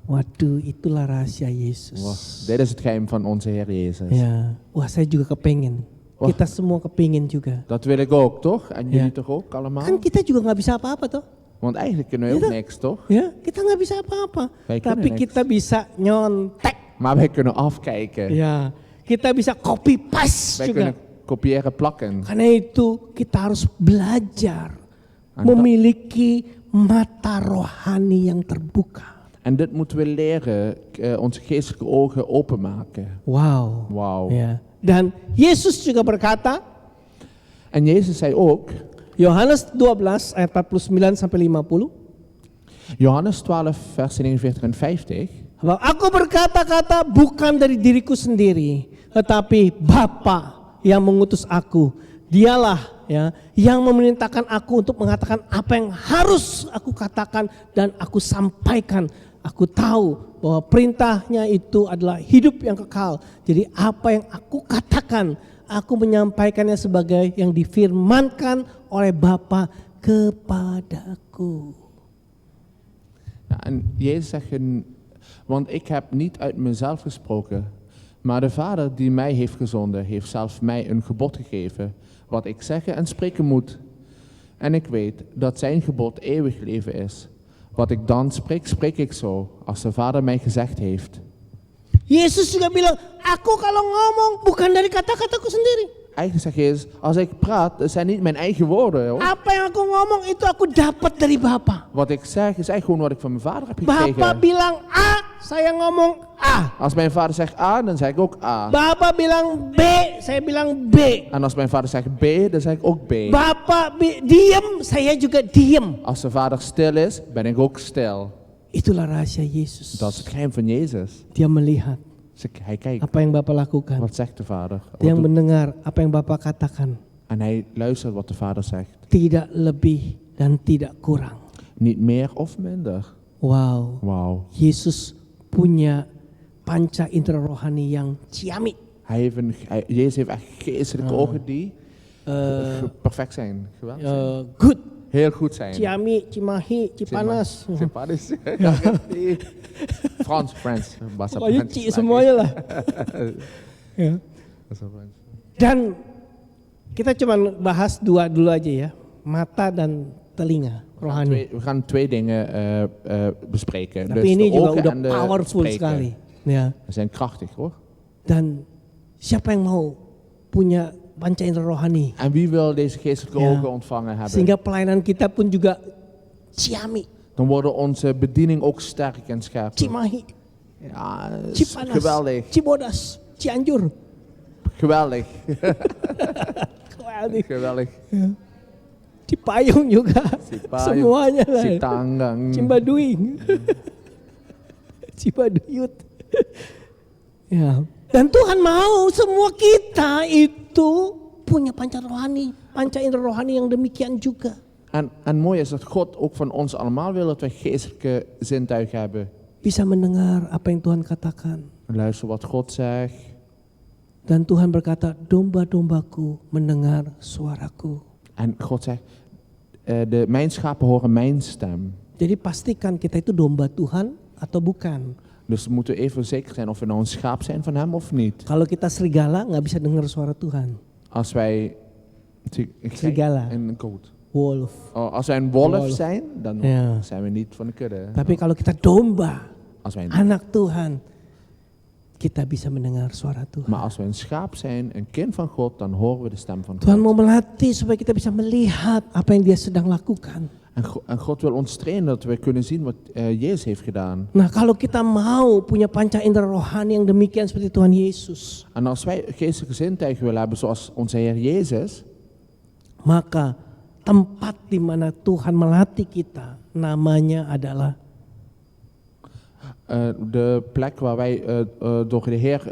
Waduh, itulah rahasia Yesus. Wah, dit is het geheim van onze Heer Jezus. Ya, wah saya juga kepengen. Wah. Kita semua kepengen juga. Dat wil ik ook, toch? En jullie Ja. toch ook allemaal? Kan kita juga nggak bisa apa-apa toh? Want eigenlijk kunnen we Ja, ook toch? niks, toch? Ya, kita nggak bisa apa-apa. Wij Tapi kunnen niks. kita bisa nyontek. Maar wij kunnen afkijken. Ya, kita bisa copy paste Wij juga. kunnen kopiëren, plakken. Karena itu kita harus belajar En, memiliki mata rohani yang terbuka. en dit moeten we leren, onze geestelijke ogen openmaken. Wow. Wauw. Ya. Dan Yesus juga berkata, En Jezus zei ook, Yohanes 12 ayat 49 sampai 50. Johannes 12 vers 49 en 50. Bahwa aku berkata-kata bukan dari diriku sendiri, tetapi Bapa yang mengutus aku. Dialah ya yang memerintahkan aku untuk mengatakan apa yang harus aku katakan dan aku sampaikan. Aku tahu bahwa perintahnya itu adalah hidup yang kekal. Jadi apa yang aku katakan, aku menyampaikannya sebagai yang difirmankan oleh Bapa kepadaku. Ja, en Jezus zegt, want ik heb niet uit mezelf gesproken, maar de Vader die mij heeft gezonden, heeft zelf mij een gebod gegeven, wat ik zeggen en spreken moet. En ik weet dat zijn gebod eeuwig leven is. Wat ik dan spreek, spreek ik zo, als de Vader mij gezegd heeft. Yesus juga bilang, aku kalau ngomong bukan dari kata-kataku sendiri. Eigenlijk zegt Jezus, als ik praat, dat zijn niet mijn eigen woorden. Hoor. Apa yang aku ngomong itu aku dapat dari Bapa. Wat ik zeg, is eigenlijk gewoon wat ik van mijn vader heb Bapa gekregen. bilang A, saya ngomong A. Als mijn vader zegt A, dan zeg ik ook A. Bapa bilang B, saya bilang B. En als mijn vader zegt B, dan zeg ik ook B. Bapa diem, saya juga diem. Als de vader stil is, ben ik ook stil. Itulah rahasia Yesus. Dat is het geheim van Jezus. Dia melihat Hij kijkt, apa yang Bapa lakukan. wat zegt de vader? Dia mendengar apa yang Bapa katakan. En hij luistert wat de vader zegt. Tidak lebih dan tidak kurang. Niet meer of minder. Wow. Wauw. Yesus punya panca indera rohani yang ciamik. Jezus heeft echt geestelijke ogen die perfect zijn. Geweldig. Good. Heel goed zijn. Ciami, Cimahi, Cipanas. Cipanas. Frans. Bahasa Pokoknya Prancis Ci lagi. semuanya lah. Ya. Bahasa Prancis. Dan kita cuma bahas dua dulu aja ya. Mata dan telinga rohani. We gaan twee dingen bespreken. Tapi Dus ini de juga ogen udah en de powerful spreken. sekali. Ya. Ze zijn krachtig hoor. Dan siapa yang mau punya panca indera rohani? En wie wil deze geestelijke Ja. ogen ontvangen hebben? Sehingga pelayanan kita pun juga ciami, Dan wordt onze bediening ook sterk en scherp. Cimahi, Ja, is Cipanas, geweldig. Cibodas, Cianjur. Geweldig. Geweldig. Geweldig. Cipayung juga. Cipayung, Semuanya lah. Citanggang. Cimbaduing. Cibaduyut. Ya. Dan Tuhan mau semua kita itu punya panca rohani, panca indera rohani yang demikian juga. En mooi is dat God ook van ons allemaal wil dat wij geestelijke zintuig hebben. Bisa mendengar apa yang Tuhan katakan. Luister wat God zegt. Dan Tuhan berkata, domba-dombaku mendengar suaraku. En God zegt, mijn schapen horen mijn stem. Jadi pastikan kita itu domba Tuhan atau bukan. Dus we moeten even zeker zijn of we nou een schaap zijn van hem of niet. Kalau kita serigala nggak bisa dengar suara Tuhan. Als wij Serigala. een goat. Wolf. Als wij een wolf Wolf. zijn, dan Ja. zijn we niet van de kudde. Tapi kalau kita domba, Als wij anak Tuhan, kita bisa mendengar suara Tuhan. maar als we een schaap zijn, een kind van God, dan horen we de stem van Tuhan God. mau melatih supaya kita bisa melihat apa yang Dia sedang lakukan. En God wil ons trainen dat we kunnen zien wat Jezus heeft gedaan. Nah, kalau kita mau punya panca indera rohani yang demikian seperti Tuhan Yesus, En als wij geestelijke zintuigen willen hebben zoals onze Heer Jezus, maka tempat di mana Tuhan melatih kita namanya adalah de plek waar wij door de Heer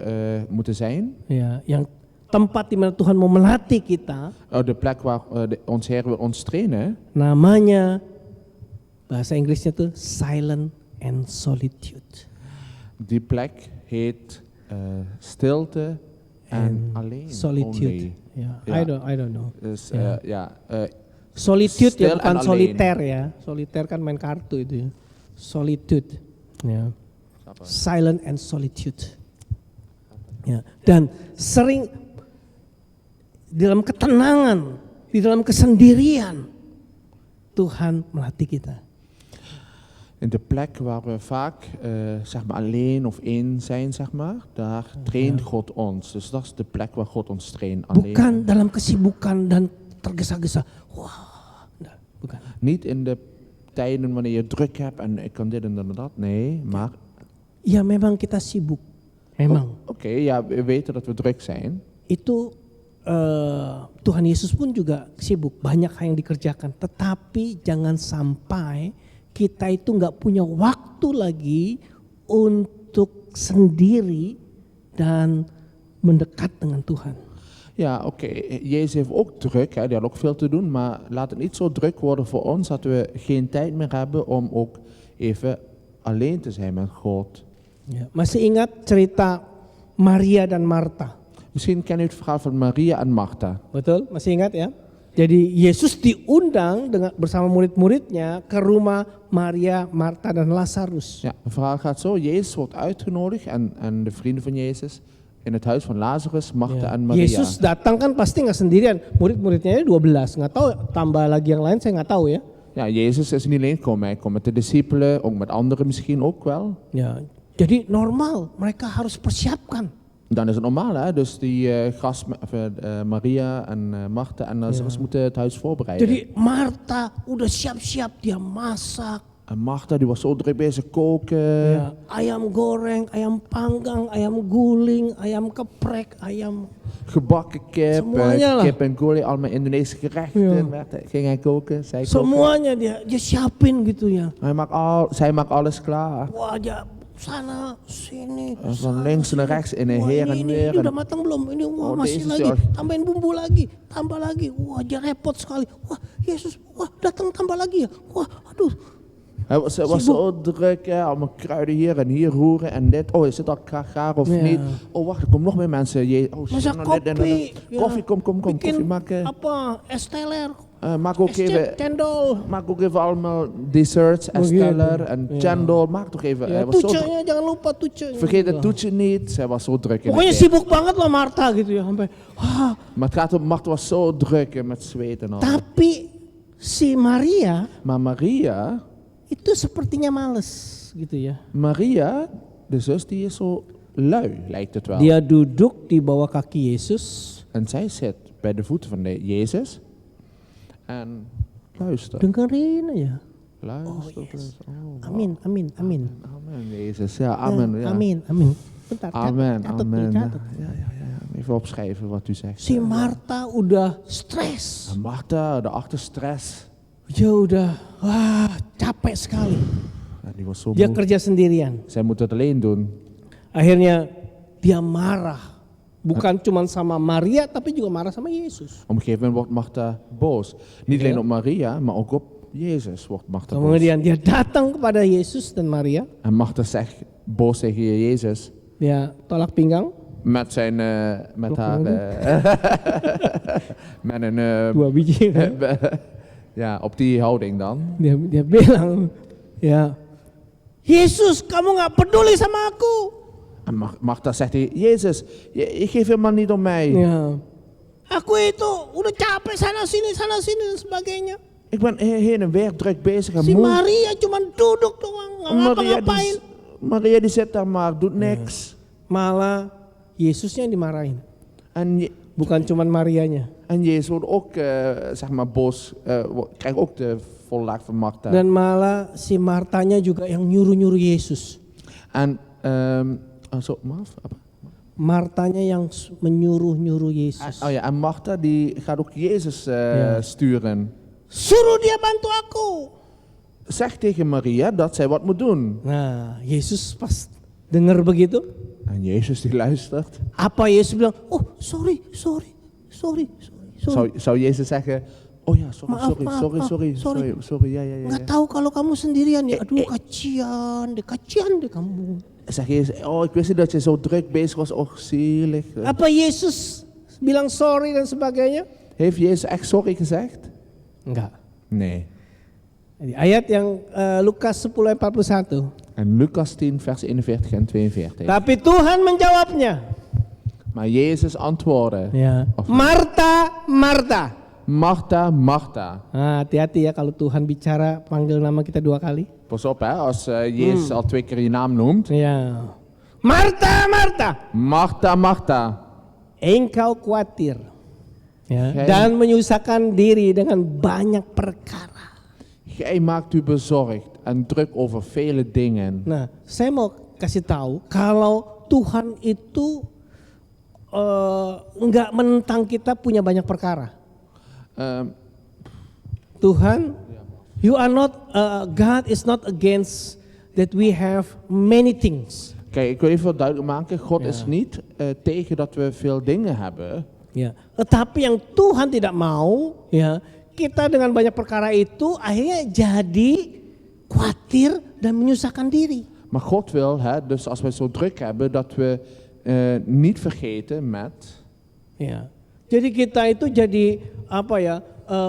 moeten zijn, ya, yang tempat di mana Tuhan mau melatih kita de plek waar ons Heer wil ons trainen, namanya bahasa Inggrisnya tuh silent and solitude. die plek heet stilte en alleen. Solitude. Only. Ya, Ja. I don't know. Dus Ja. ja, Solitude Stil ya, bukan en soliter ya. Soliter kan main kartu itu ya. Solitude. Ya. Silent and solitude. Ya. Dan sering di dalam ketenangan, di dalam kesendirian Tuhan melatih kita. in de plek waar we vaak zeg maar alleen of één zijn, zeg maar, daar traint God ons. Dus dat is de plek waar God ons traint. Alleen. Bukan dalam kesibukan dan tergesa-gesa. Wah, nah, bukan. Niet in de tijden wanneer je druk hebt en ik kan dit en dat. Nee, maar Ya memang kita sibuk. Memang. oké, ja, we weten dat we druk zijn. Itu Tuhan Yesus pun juga sibuk, banyak hal yang dikerjakan. Tetapi jangan sampai kita itu nggak punya waktu lagi untuk sendiri dan mendekat dengan Tuhan. Ja, oké. Jezus heeft ook druk, hè. Die had ook veel te doen, maar laat het niet zo druk worden voor ons dat we geen tijd meer hebben om ook even alleen te zijn met God. Ya, masih ingat cerita Maria dan Marta? Misschien ken u het verhaal van Maria en Martha. Betul? Masih ingat ya? Jadi Yesus diundang bersama murid-muridnya ke rumah Maria, Marta dan Lazarus. Ja, het verhaal gaat zo. Jezus wordt uitgenodigd en de vrienden van Jezus in het huis van Lazarus, Martha Ya. en Maria. Yesus datang kan pasti nggak sendirian, murid-muridnya 12, nggak tahu tambah lagi yang lain saya nggak tahu ya. Ja, Jezus is niet alleen gekomen, hij komt met de discipelen, ook met anderen misschien ook wel. Ya, jadi normal mereka harus persiapkan. Dan is het normaal, hè? Dus die Maria en Martha en Lazarus moeten het huis voorbereiden. Jadi Marta udah siap-siap, dia masak. En Martha die was zo druk bezig koken. Ya, ayam goreng, ayam panggang, ayam guling, ayam geprek, ayam. Gebakken kip, Semuanya lah. kip en gulai, allemaal Indonesische gerechten. Ging hij koken, zij koken. Semuanya dia siapin gitu ya. Zij maakt alles klaar. Wah, dia sana sini. Van links naar rechts in een Wah, her en ini weer. udah matang belum? Ini wah Oh, masih deze lagi. sih. Tambahin bumbu lagi, tambah lagi. Wah, dia repot sekali. Wah, Yesus, wah datang tambah lagi ya. Wah, aduh. Hij was zo druk, hè? Allemaal kruiden hier en hier roeren en dit. Oh, is het al gaar of Ja. niet? Oh, wacht, er komen nog meer mensen. Masak nou dit en kopi. dat. Koffie, kom, Bikin koffie maken. apa? Es teler. Maak ook even... Cendol. Maak ook even allemaal desserts, esteller en Ja. cendol. Maak toch even. Ya, Hij was zo druk. tucenya jangan lupa tucenya. Vergeet het toetje niet. Zij was zo druk in Pokoknya het werk. sibuk banget lah Marta gitu ya sampai. Maar het gaat om, Martha was zo druk en met zweet en al. Tapi si Maria Maar Maria, itu sepertinya males gitu ya. Maria, de zus, die is zo lui, lijkt het wel. Dia duduk di bawah kaki Yesus. En zij zit bij de voeten van Jezus. En luister. Dengerin aja. Luister. yes. Oh, Amin, amin, amin. Amen, Jezus. Ja, amen. Ja. Amin, amin. Bentar, Amen, catat amen. dulu, catat. Ja. even opschrijven wat u zegt. Si Marta udah stres. En Martha, daarachter stress. Dia udah capek sekali. Ja, die was zo Dia moe. kerja sendirian. Zij moet het alleen doen. Akhirnya dia marah. Bukan cuma sama Maria tapi juga marah sama Yesus. Op een gegeven moment wordt Martha boos. Niet Ja. alleen op Maria, maar ook op Jezus wordt Martha boos. Kemudian dia datang kepada Yesus dan Maria. En Martha zegt boos tegen Jezus. Dia tolak pinggang. Met zijn, met haar, met een, 2 biji kan. ja, op die houding dan. Dia bilang, ya, Yesus kamu nggak peduli sama aku. En Martha zegt tegen Jezus, je geeft helemaal niet om mij. Ya, aku itu udah capek sana sini dan sebagainya. Ik ben heen en weer druk bezig en Si moe. Maria cuma duduk doang, nggak ngapa-ngapain. Maria die zit daar maar, doet niks. Malah Yesusnya yang dimarahin, En, bukan cuma Marianya. en Jezus wordt ook, zeg maar, boos, krijgt ook de volle laag van Martha. Dan malah si Martanya juga yang nyuruh-nyuruh Yesus. En, maaf, apa? Martanya yang menyuruh-nyuruh Yesus. Oh ja, en Martha die gaat ook Jezus sturen. Suruh dia bantu aku. Zeg tegen Maria dat zij wat moet doen. Nah, Yesus pas dengar begitu, En Jezus die luistert. apa Yesus bilang? Oh, sorry. Zou Jezus zeggen, oh ja, Maaf, sorry, ja. Nggak tahu kalau kamu sendirian ya. Aduh, kasihan deh kamu. Zeg Jezus, oh ik wist niet dat je zo druk bezig was, oh zielig. Apa Yesus bilang sorry dan sebagainya? Heeft Jezus echt sorry gezegd? Enggak. Nee. Jadi ayat yang Lukas 10 ayat 41. En Lucas 10 vers 41 en 42. Tapi Tuhan menjawabnya. Maar Jezus antwoordde, Ya. Of- Marta, Marta. Martha, Martha. Nah, hati-hati ya kalau Tuhan bicara panggil nama kita 2 kali. Pas op hè, als Jezus al 2 keer je naam noemt. Ya. Marta, Marta. Martha, Martha. Engkau khawatir. Ya, Gij- dan menyusahkan diri dengan banyak perkara. Gij maakt u bezorgd en druk over vele dingen. Nah, saya mau kasih tahu kalau Tuhan itu enggak menentang kita punya banyak perkara. Tuhan, you are not, God is not against that we have many things. Kijk, ik wil even wat duidelijk maken. God Ja. is niet tegen dat we veel dingen hebben. Ya, tetapi yang Tuhan tidak mau, ya, kita dengan banyak perkara itu akhirnya jadi khawatir dan menyusahkan diri. Maar God wil, hè, dus als we zo druk hebben, dat we niet vergeten met... Ya. Jadi kita itu jadi apa ya,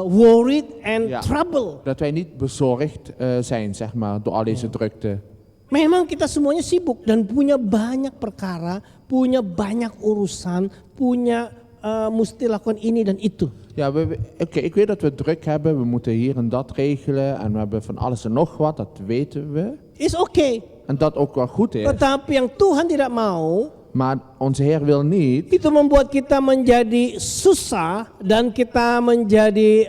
worried and Ja. trouble. Dat wij niet bezorgd zijn, zeg maar, door al deze drukte. Memang kita semuanya sibuk dan punya banyak perkara, punya banyak urusan, punya mesti lakukan ini dan itu. Ja, oké, ik weet dat we druk hebben, we moeten hier en dat regelen en we hebben van alles en nog wat, dat weten we. Is oke. En dat ook wel goed is. Tetapi yang Tuhan tidak mau, Maar onze Heer wil niet itu membuat kita menjadi susah dan kita menjadi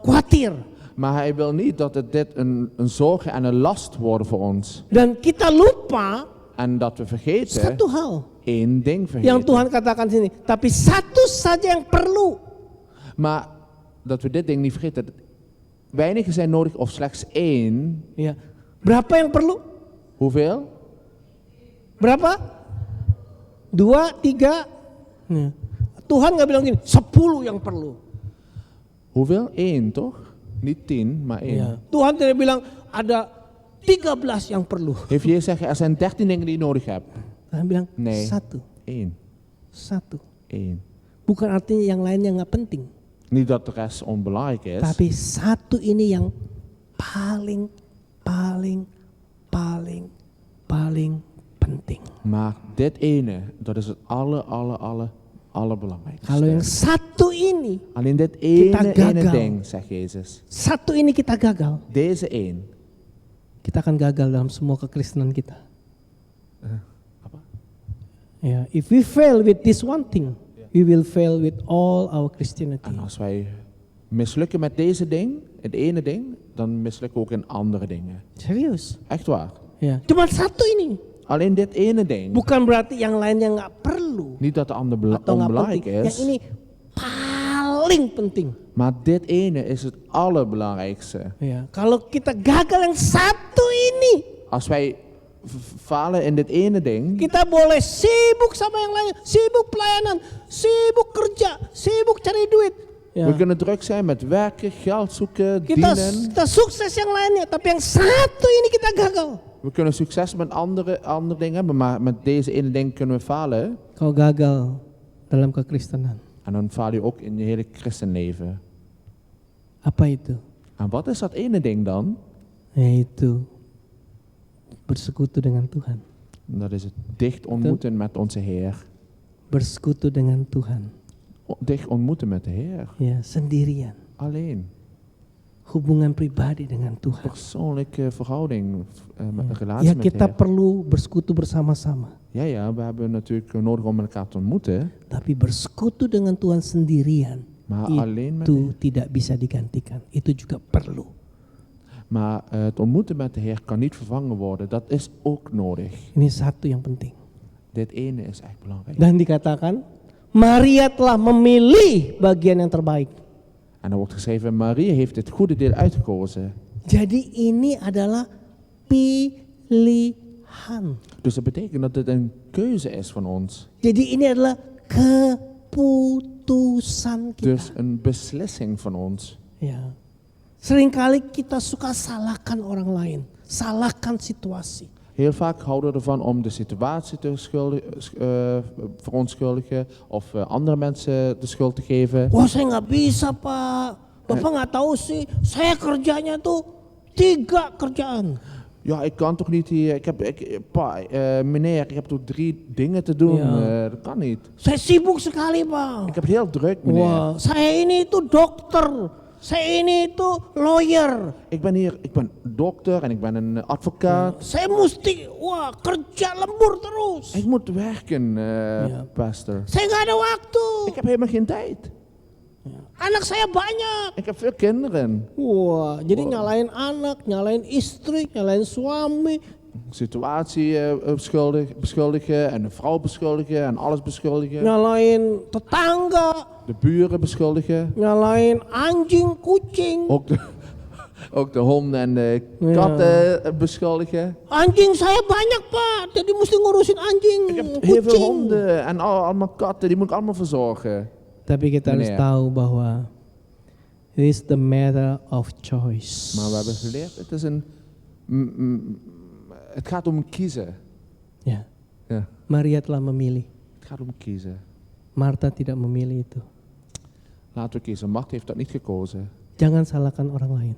khawatir. Maar hij wil niet dat dit een zorg en een last worden voor ons. Dan kita lupa En dat we vergeten, satu hal één ding yang vergeten. Tuhan katakan sini. Tapi satu saja yang perlu. Maar dat we dit ding niet vergeten. Weinigen zijn nodig of slechts één. Ya. Berapa yang perlu? Hoeveel? Berapa? 2, 3. Nah. Tuhan nggak bilang gini, 10 yang perlu. Hoeveel? Eén toch? Niet 10, maar één. Ya. Tuhan tidak bilang ada 13 yang perlu. Heeft Jezus zeggen, er zijn 13 dingen die je nodig hebt. Tuhan bilang Nee. satu. Eén. Eén. Bukan artinya yang lainnya nggak penting. Niet dat de rest onbelangrijk is. Tapi satu ini yang paling penting. Maar dit ene, dat is het allerbelangrijkste. Kalau yang satu ini, Alleen dit Kita ene gagal. ding, zegt Jezus. satu ini kita gagal, Deze één. kita akan gagal dalam semua kekristenan kita. Apa? Ya, if we fail with this one thing, we will fail with all our Christianity. En als wij mislukken met deze ding, het ene ding, dan mislukken we ook in andere dingen. Serius? Echt waar. Ya, cuma satu ini. Alleen dit ene ding. Bukan berarti yang lainnya nggak perlu. perlu Niet dat de ander atau nggak onbelangrijk penting. Yang is, ini paling penting. maar dit ene is het allerbelangrijkste. Ya, kalau kita gagal yang satu ini, Als wij falen in dit ene ding, kita boleh sibuk sama yang lain, sibuk pelayanan, sibuk kerja, sibuk cari duit. Ya. we kunnen druk zijn met werken, geld zoeken, Kita, dienen. kita sukses yang lainnya, tapi yang satu ini kita gagal. We kunnen succes met andere dingen hebben, maar met deze ene ding kunnen we falen. Kau gagal dalam kekristenan. En dan faal je ook in je hele christenleven. Apa itu? En wat is dat ene ding dan? Yaitu bersekutu dengan Tuhan. Dat is het dicht ontmoeten met onze Heer. Bersekutu dengan Tuhan. Dicht ontmoeten met de Heer. Ya, sendirian. Alleen. Hubungan pribadi dengan Tuhan. Persoonlijke verhouding, met een Ya, relatie met de kita Heer. perlu bersekutu bersama-sama. Ja, we hebben natuurlijk nodig om elkaar te ontmoeten. Tapi bersekutu dengan Tuhan sendirian Maar alleen met itu tidak bisa digantikan. Itu juga perlu. Maar het ontmoeten met de Heer kan niet vervangen worden. Dat is ook nodig. Ini satu yang penting. Dit ene is echt belangrijk. Dan dikatakan, Maria telah memilih bagian yang terbaik. En er wordt geschreven, Maria heeft het goede deel uitgekozen. Jadi ini adalah pilihan. Dus dat betekent dat het een keuze is van ons. Jadi ini adalah keputusan kita. Dus een beslissing van ons. Ya. Seringkali kita suka salahkan orang lain, salahkan situasi. Heel vaak houden we ervan om de situatie te verontschuldigen of andere mensen de schuld te geven. Wah, saya nggak bisa, Pak. Bapak nggak tahu sih, saya kerjanya tuh 3 kerjaan. Ja, ik kan toch niet hier, meneer, ik heb toch 3 dingen te doen. Ja. Dat kan niet. Saya sibuk sekali, Pak. Ik heb het heel druk, meneer. Wah, saya ini itu dokter, saya ini itu lawyer. Ik ben dokter en ik ben een advocaat. Saya mesti, kerja lembur terus. Ik moet werken, pastor. Saya nggak ada waktu. Ik heb helemaal geen tijd. Anak saya banyak. Ik heb veel kinderen. Wah, jadi nyalain anak, nyalain istri, nyalain suami. Situatie beschuldigen en de vrouw beschuldigen en alles beschuldigen. Nyalain tetangga, De buren beschuldigen. nyalain anjing, kucing. Ook de honden en de katten beschuldigen. Anjing saya banyak, Pak, jadi mesti ngurusin anjing, Ik heb heel veel kucing. honden en allemaal katten, die moet ik allemaal verzorgen. Tapi kita harus Meneer. tahu bahwa it is the matter of choice. Maar we hebben geleerd, het gaat om kiezen. Ya, Ja, Maria telah memilih. het gaat om kiezen. Marta tidak memilih itu. Laten we kiezen. Marta heeft dat niet gekozen. Jangan salahkan orang lain.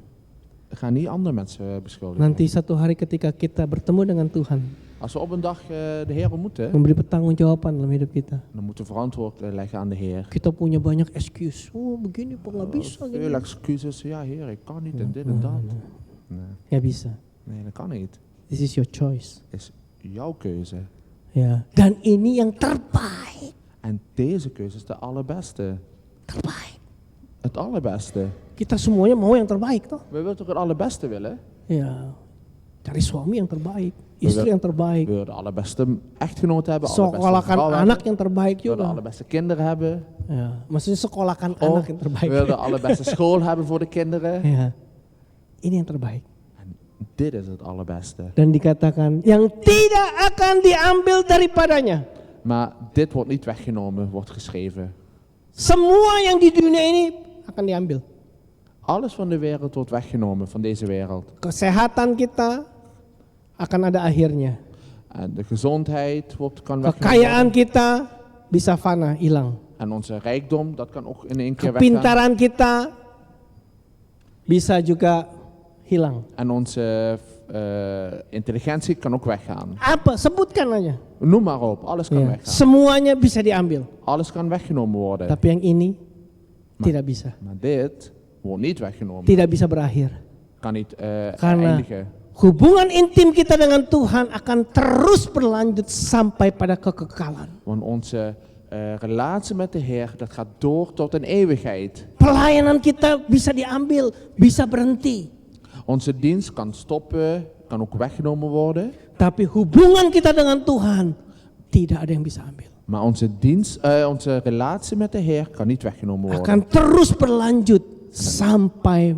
Ga niet andere mensen beschuldigen. Nanti satu hari ketika kita bertemu dengan Tuhan, Als we op een dag de Heer ontmoeten, memberi pertanggungjawaban dalam hidup kita. dan moeten we verantwoord leggen aan de Heer. Kita punya banyak excuse. Oh, begini Pak, nggak bisa. Veel Gini. excuses. Ja, Heer, ik kan niet en dit en dat. Nee, Nggak bisa. nee, dat kan niet. This is your choice. Het is jouw keuze. Ya. Dan ini yang terbaik. En deze keuze is de allerbeste. Terbaik. Het allerbeste. Kita semuanya mau yang terbaik toh. We willen toch het allerbeste willen? Ya. Cari suami yang terbaik, istri yang terbaik. We willen de allerbeste echtgenoot hebben, allerbeste vrouw Sekolahkan hebben. anak yang terbaik We willen de juga. allerbeste kinderen hebben. Ya, maksudnya sekolahkan Of anak yang we terbaik. willen de allerbeste school hebben voor de kinderen. Ya. Ini yang terbaik. En dit is het allerbeste. Dan dikatakan yang tidak akan diambil daripadanya. Maar dit wordt niet weggenomen, wordt geschreven. Semua yang di dunia ini akan diambil. Alles van de wereld wordt weggenomen, van deze wereld. Kesehatan kita akan ada akhirnya. En de gezondheid kan weggenomen Kekayaan worden. kita bisa fana, hilang. En onze rijkdom, dat kan ook in één keer weggaan. Kepintaran kita bisa juga hilang. En onze intelligentie kan ook weggaan. Apa? Sebutkan aja. Noem maar op, alles kan Ya, weggaan. semuanya bisa diambil. Alles kan weggenomen worden. Tapi yang ini tidak bisa. Maar dit wordt niet weggenomen. Tidak bisa berakhir. Kan niet Karena eindigen. hubungan intim kita dengan Tuhan akan terus berlanjut sampai pada kekekalan. Want onze relatie met de Heer, dat gaat door tot een eeuwigheid. Pelayanan kita bisa diambil, bisa berhenti. Onze dienst kan stoppen, kan ook weggenomen worden. Tapi hubungan kita dengan Tuhan tidak ada yang bisa ambil. Maar onze relatie met de Heer kan niet weggenomen worden. akan terus berlanjut sampai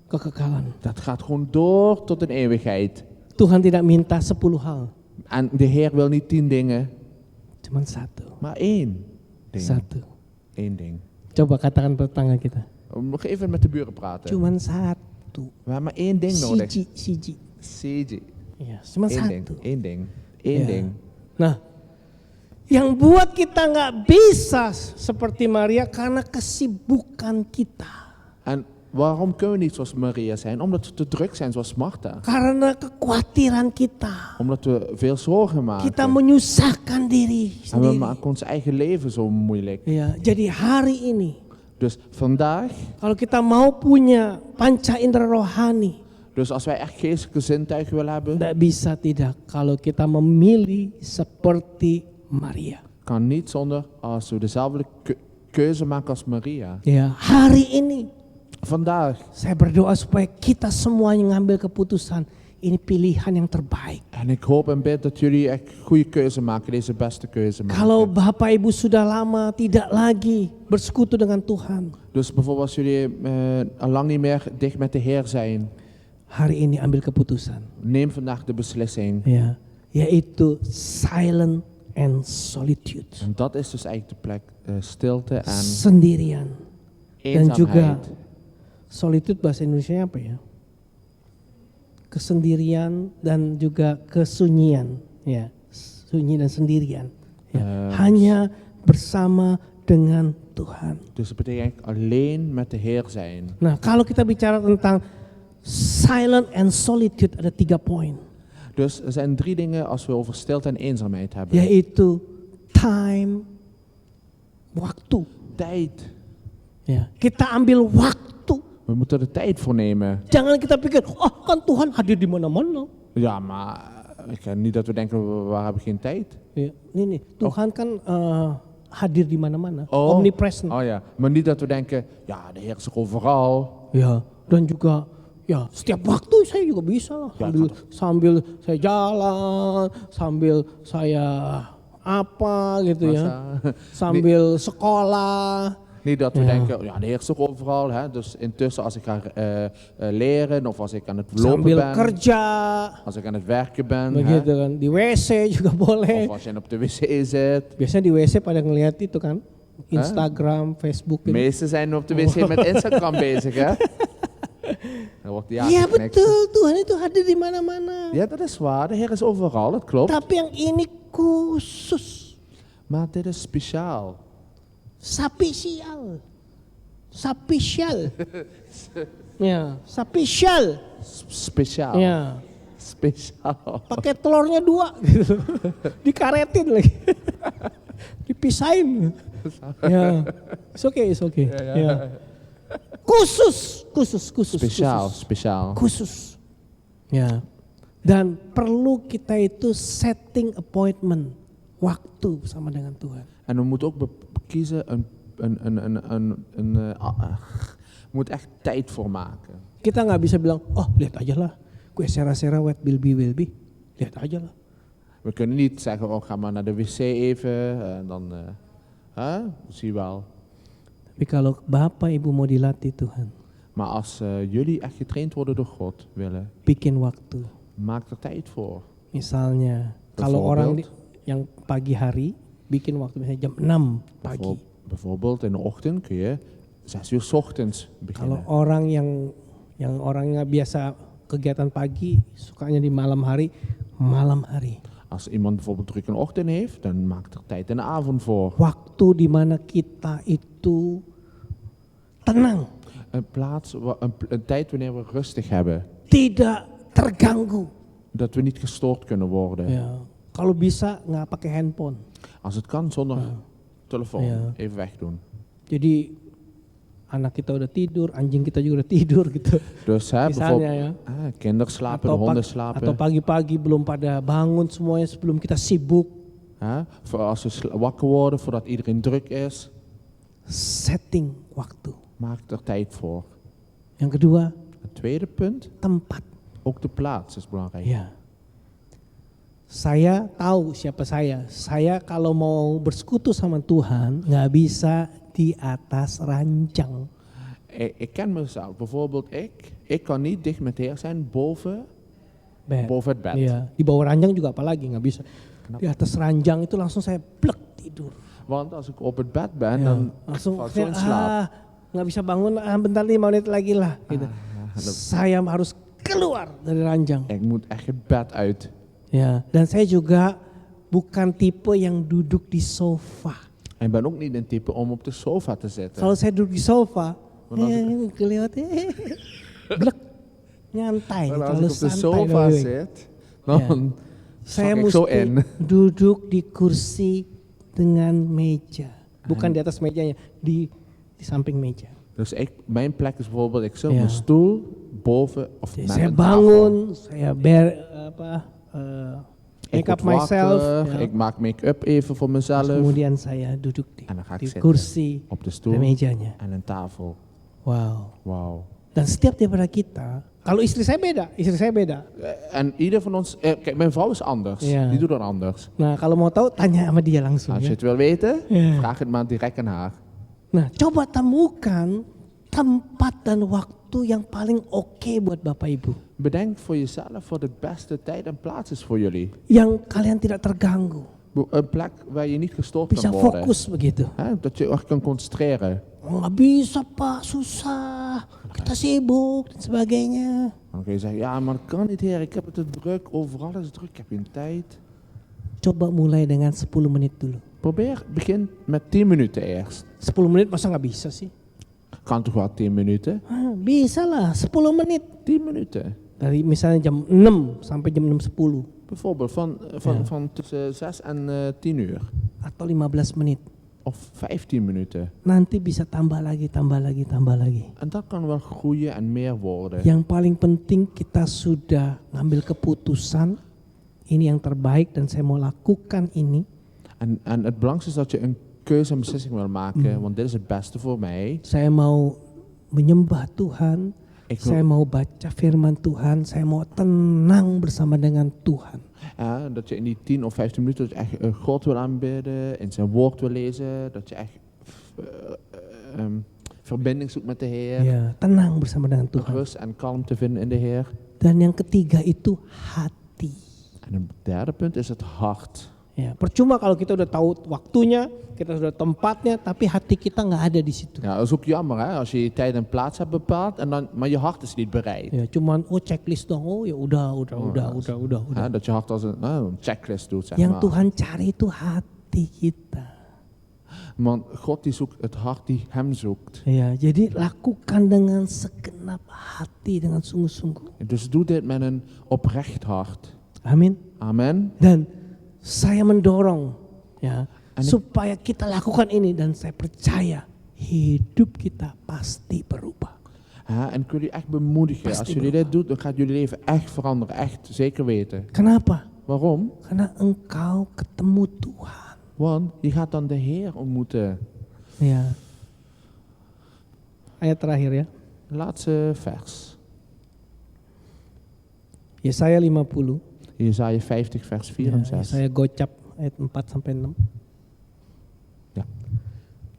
kekekalan. Dat gaat gewoon door tot een eeuwigheid. Tuhan tidak minta 10 hal, En de Heer wil niet 10 dingen, cuma satu. maar 1 ding. Satu. 1 ding. Coba katakan tetangga kita. Nog even met de buren praten. Cuma satu. We hebben maar 1 ding nodig. Siji. CG. Ya, cuma 1 ding. satu. 1 ding. 1 Ya. ding. Nah, yang buat kita nggak bisa seperti Maria karena kesibukan kita. En waarom kunnen we niet zoals Maria zijn? Omdat we te druk zijn zoals Martha. Karena kekhawatiran kita. Omdat we veel zorgen maken. Kita menyusahkan diri En we sendiri. maken ons eigen leven zo moeilijk. Ya, jadi hari ini Dus vandaag, kalau kita mau punya panca indera rohani, dus als wij echt geestelijke zintuigen willen hebben, tidak bisa tidak kalau kita memilih seperti Maria. kan niet zonder als we dezelfde keuze maken als Maria. Ya, hari ini Vandaag. saya berdoa supaya kita semuanya ngambil keputusan ini pilihan yang terbaik. En ik hoop en bid dat jullie echt goede keuze maken, deze beste keuze maken. Kalau Bapak Ibu sudah lama tidak lagi bersekutu dengan Tuhan, Dus bijvoorbeeld als jullie al lang niet meer dicht met de Heer zijn, hari ini ambil keputusan. neem vandaag de beslissing. Ya, yaitu silent and solitude. En dat is dus eigenlijk de plek stilte en Sendirian. Dan juga eenzaamheid. solitude bahasa Indonesia apa ya? Kesendirian dan juga kesunyian, ya, sunyi dan sendirian. Ya. Hanya bersama dengan Tuhan. Dus het betekent eigenlijk alleen met de Heer zijn. Nah, kalau kita bicara tentang silent and solitude ada 3 poin, Dus er zijn 3 dingen als we over stilte en eenzaamheid hebben. yaitu time, waktu. Tijd. Ya, kita ambil waktu. We moeten er tijd voor nemen. Jangan kita pikir, oh kan Tuhan hadir di mana-mana. Ja, maar niet dat we denken, we hebben geen tijd. Ya, ini Tuhan kan hadir di mana-mana, Oh. omnipresent. Oh ja, maar niet dat we denken, ja, de Heer is er overal. Ya, dan juga ya setiap waktu saya juga bisa lah, Ya, sambil saya jalan, sambil saya apa gitu ya, Masa- sambil sekolah. Niet dat we Ja. denken, ja, de Heer is er overal. Hè? Dus intussen als ik ga leren of als ik aan het lopen Sambil ben, kerja, als ik aan het werken ben, hè? begitu kan. Di WC juga boleh. Of als je op de wc zit. Biasanya di WC pada ngeliat itu kan, Instagram, Facebook. De gitu. meesten zijn op de wc met Instagram bezig, hè? Dan wordt ja Iya geknikt. betul, Tuhan itu hadir di mana-mana. Ja, dat is waar. De Heer is overal, dat klopt. Tapi yang ini khusus, Maar dit is speciaal. spesial. Ya, spesial. Speciaal. Ya, Speciaal. pakai telurnya 2 gitu. Dikaretin lagi. Dipisahin. Ya. It's okay. Ya. Khusus. Speciaal, speciaal. Khusus. Ya. Dan perlu kita itu setting appointment, waktu sama dengan Tuhan. En we moeten ook kiezen we moeten echt tijd voor maken. Kita nggak bisa bilang, oh lihat aja lah, gue sera-sera what will be, lihat aja lah. We kunnen niet zeggen, oh ga maar naar de wc even en dan, zie wel. Tapi kalau Bapak Ibu mau dilatih Tuhan, Maar als jullie echt getraind worden door God willen, bikin waktu. maak er tijd voor. Misalnya, kalau orang Bijvoorbeeld? yang pagi hari, bikin waktu misalnya jam 6 pagi. Bijvoorbeeld in de ochtend kun je 6 uur 's ochtends Kalau beginnen. orang yang orangnya biasa kegiatan pagi, sukanya di malam hari. Als iemand bijvoorbeeld druk een ochtend heeft, dan maak er tijd in de avond voor. Waktu di mana kita itu tenang, Een tijd wanneer we rustig hebben. tidak terganggu. Dat we niet gestoord kunnen worden. Ya, kalau bisa nggak pakai handphone. Als het kan zonder telefoon, Ja. even wegdoen. Jadi anak kita udah tidur, anjing kita juga udah tidur gitu. Dus hè, Misalnya bijvoorbeeld, kinderen slapen, de honden slapen. atau pagi-pagi belum pada bangun semuanya sebelum kita sibuk. Voor als we wakker worden voordat iedereen druk is, Setting waktu. maak er tijd voor. Yang kedua, Het tweede punt, tempat. ook de plaats is belangrijk. Ya. Saya tahu siapa saya. Saya kalau mau bersekutu sama Tuhan nggak bisa di atas ranjang. Ik ken mezelf. Bijvoorbeeld ik kan niet dicht met de Heer zijn boven Bed. het bed. Iya, di bawah ranjang juga apalagi nggak bisa. Di atas ranjang itu langsung saya plek tidur. Want als ik op het bed ben, Ya, dan langsung val ik zo in kayak, slaap. nggak bisa bangun, bentar 5 menit lagi lah. Gitu. Saya harus keluar dari ranjang. Ik moet echt het bed uit. Ya, dan saya juga bukan tipe yang duduk di sofa. En ik ben ook niet een type om op de sofa te zitten. Kalau saya duduk di sofa, Want als kelihatan blek, nyantai, Maar als terlalu ik op de santai. sofa Boy. zit, dan Saya zak ik zo mesti in. duduk di kursi dengan meja, bukan di atas mejanya, di samping meja. Dus mijn plek is bijvoorbeeld, ik zit op Ja. een stoel boven of Jadi met saya een tafel. bangun, saya Ik make up word myself, wakker, ya. ik maak make-up even voor mezelf. Kemudian saya duduk En dan ga ik di zitten kursi op de dan stoel mejanya. en een tafel. Wow. Wauw. Dan setiap daripada kita, kalau istri saya beda. En ieder van ons, kijk, mijn vrouw is anders. Ja. Die doet dat anders. Nah, kalau mau tahu tanya sama dia langsung Als je ya. het wil weten, Ja. vraag het maar direct aan haar. Nah, coba temukan tempat dan waktu yang paling oke buat Bapak Ibu. Bedenk voor jezelf wat de beste tijd en plaats is voor jullie. Yang kalian tidak terganggu. Een plek waar je niet gestoord Bisa kan worden. fokus begitu. Hè, dat je echt kan concentreren. Oh, nggak bisa Pak, susah. Kita sibuk dan sebagainya. Dan kun je zeggen, ja maar dat kan niet heer, ik heb het te druk, overal is het druk, ik heb geen tijd. Coba mulai dengan 10 menit dulu. Begin met 10 minuten eerst. 10 menit masa nggak bisa sih? Kan toch wel 10 minuten? Bisa lah, 10 menit. 10 minuten. Dari misalnya jam 6 sampai jam 6.10. Bijvoorbeeld van tussen 6 en 10 uur. Atau 15 menit. Of 15 minuten. Nanti bisa tambah lagi. En dat kan wel groeien en meer worden. Yang paling penting kita sudah ngambil keputusan. Ini yang terbaik dan saya mau lakukan ini. En het belangrijkste is dat je een keuze en beslissing wil maken. Want dit is het beste voor mij. Saya mau menyembah Tuhan. Saya mau baca firman Tuhan. Saya mau tenang bersama dengan Tuhan. Ja, dat je in die 10 of 15 minuten dat je echt God wil aanbidden. In zijn woord wil lezen. Dat je echt verbinding zoekt met de Heer. Ya, tenang bersama dengan Tuhan. Rust en kalmte vinden in de Heer. Dan yang ketiga itu hati. En een derde punt is het hart. Ya, percuma kalau kita udah tahu waktunya, kita sudah tempatnya, tapi hati kita nggak ada di situ. Ja, dat is ook jammer hè, als je je tijd en plaats hebt bepaald, maar je hart is niet bereid. Ya, cuman checklist dong. Oh ya udah. Ja, dat je hart als een checklist doet, zeg Yang maar. Tuhan cari itu hati kita. Want God die zoekt het hart die hem zoekt. Ya, jadi lakukan dengan segenap hati, dengan sungguh-sungguh. Dus doe dit met een oprecht hart. Amin. Amen. Dan saya mendorong ya supaya kita lakukan ini dan saya percaya hidup kita pasti berubah. Ja, en ik wil jullie echt bemoedigen. Pasti Als jullie dit doen, dan gaat jullie leven echt veranderen. Echt, zeker weten. Kenapa? Waarom? Karena engkau ketemu Tuhan. Want je gaat dan de Heer ontmoeten. Ya. Ayat terakhir ya. Laatste vers. Yesaya 50. Jesaja 50 vers 4 en 6. Saya gocap ayat 4 sampai 6. Ja.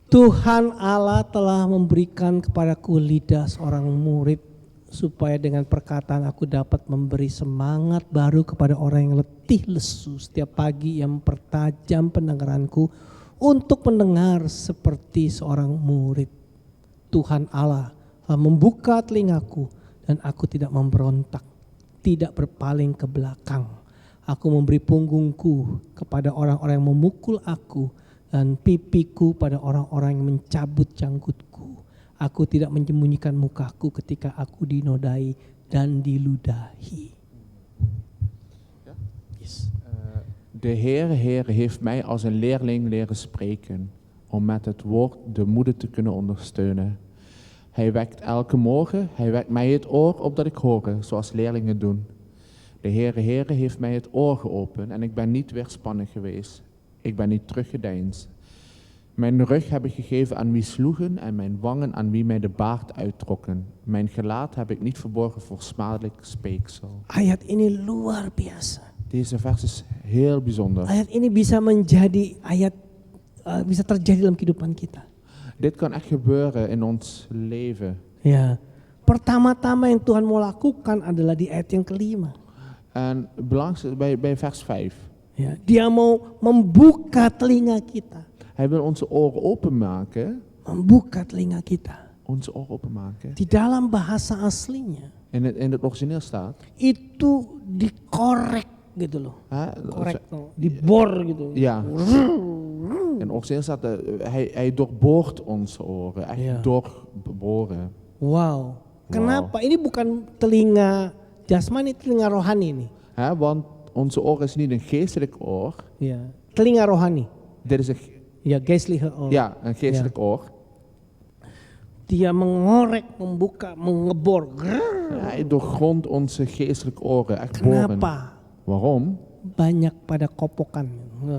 Tuhan Allah telah memberikan kepadaku lidah seorang murid supaya dengan perkataan aku dapat memberi semangat baru kepada orang yang letih lesu. Setiap pagi yang mempertajam pendengaranku untuk mendengar seperti seorang murid. Tuhan Allah telah membuka telingaku dan aku tidak memberontak, tidak berpaling ke belakang. Aku memberi punggungku kepada orang-orang yang memukul aku dan pipiku pada orang-orang yang mencabut janggutku. Aku tidak menyembunyikan mukaku ketika aku dinodai dan diludahi. Yes. De Heer heeft mij als een leerling leren spreken, om met het woord de moeder te kunnen ondersteunen. Hij wekt elke morgen, hij wekt mij het oor opdat ik hoor, zoals leerlingen doen. De Heer heeft mij het oor geopend en ik ben niet weerspannig geweest. Ik ben niet teruggedeinsd. Mijn rug heb ik gegeven aan wie sloegen en mijn wangen aan wie mij de baard uittrokken. Mijn gelaat heb ik niet verborgen voor smadelijk speeksel. Ayat ini luar biasa. Deze vers is Heel bijzonder. Ayat ini bisa menjadi bisa terjadi dalam kehidupan kita. Dit kan echt gebeuren in ons leven. Ya, pertama-tama yang Tuhan mau lakukan adalah di ayat yang kelima. En het belangrijkste bij vers 5. Ya, dia mau membuka telinga kita, Hij wil onze oren openmaken. membuka telinga kita. Onze oren openmaken. Di dalam bahasa aslinya In het origineel staat. itu dikorek gitu loh, korek, dibor gitu. Ja. In het origineel staat hij doorboort onze oren. Echt Ja. doorboren. Wow, kenapa? Ini bukan telinga jasmani, telinga rohani ini. Want onze oor is niet een geestelijk oor. Ya, telinga rohani. Dit is een, Ya, geestliche oor. ja, een geestelijk oor. Dia mengorek, membuka, mengebor. Hij doorgrondt onze geestelijke oren. Echt boren. Kenapa? Waarom? Banyak pada kopokan.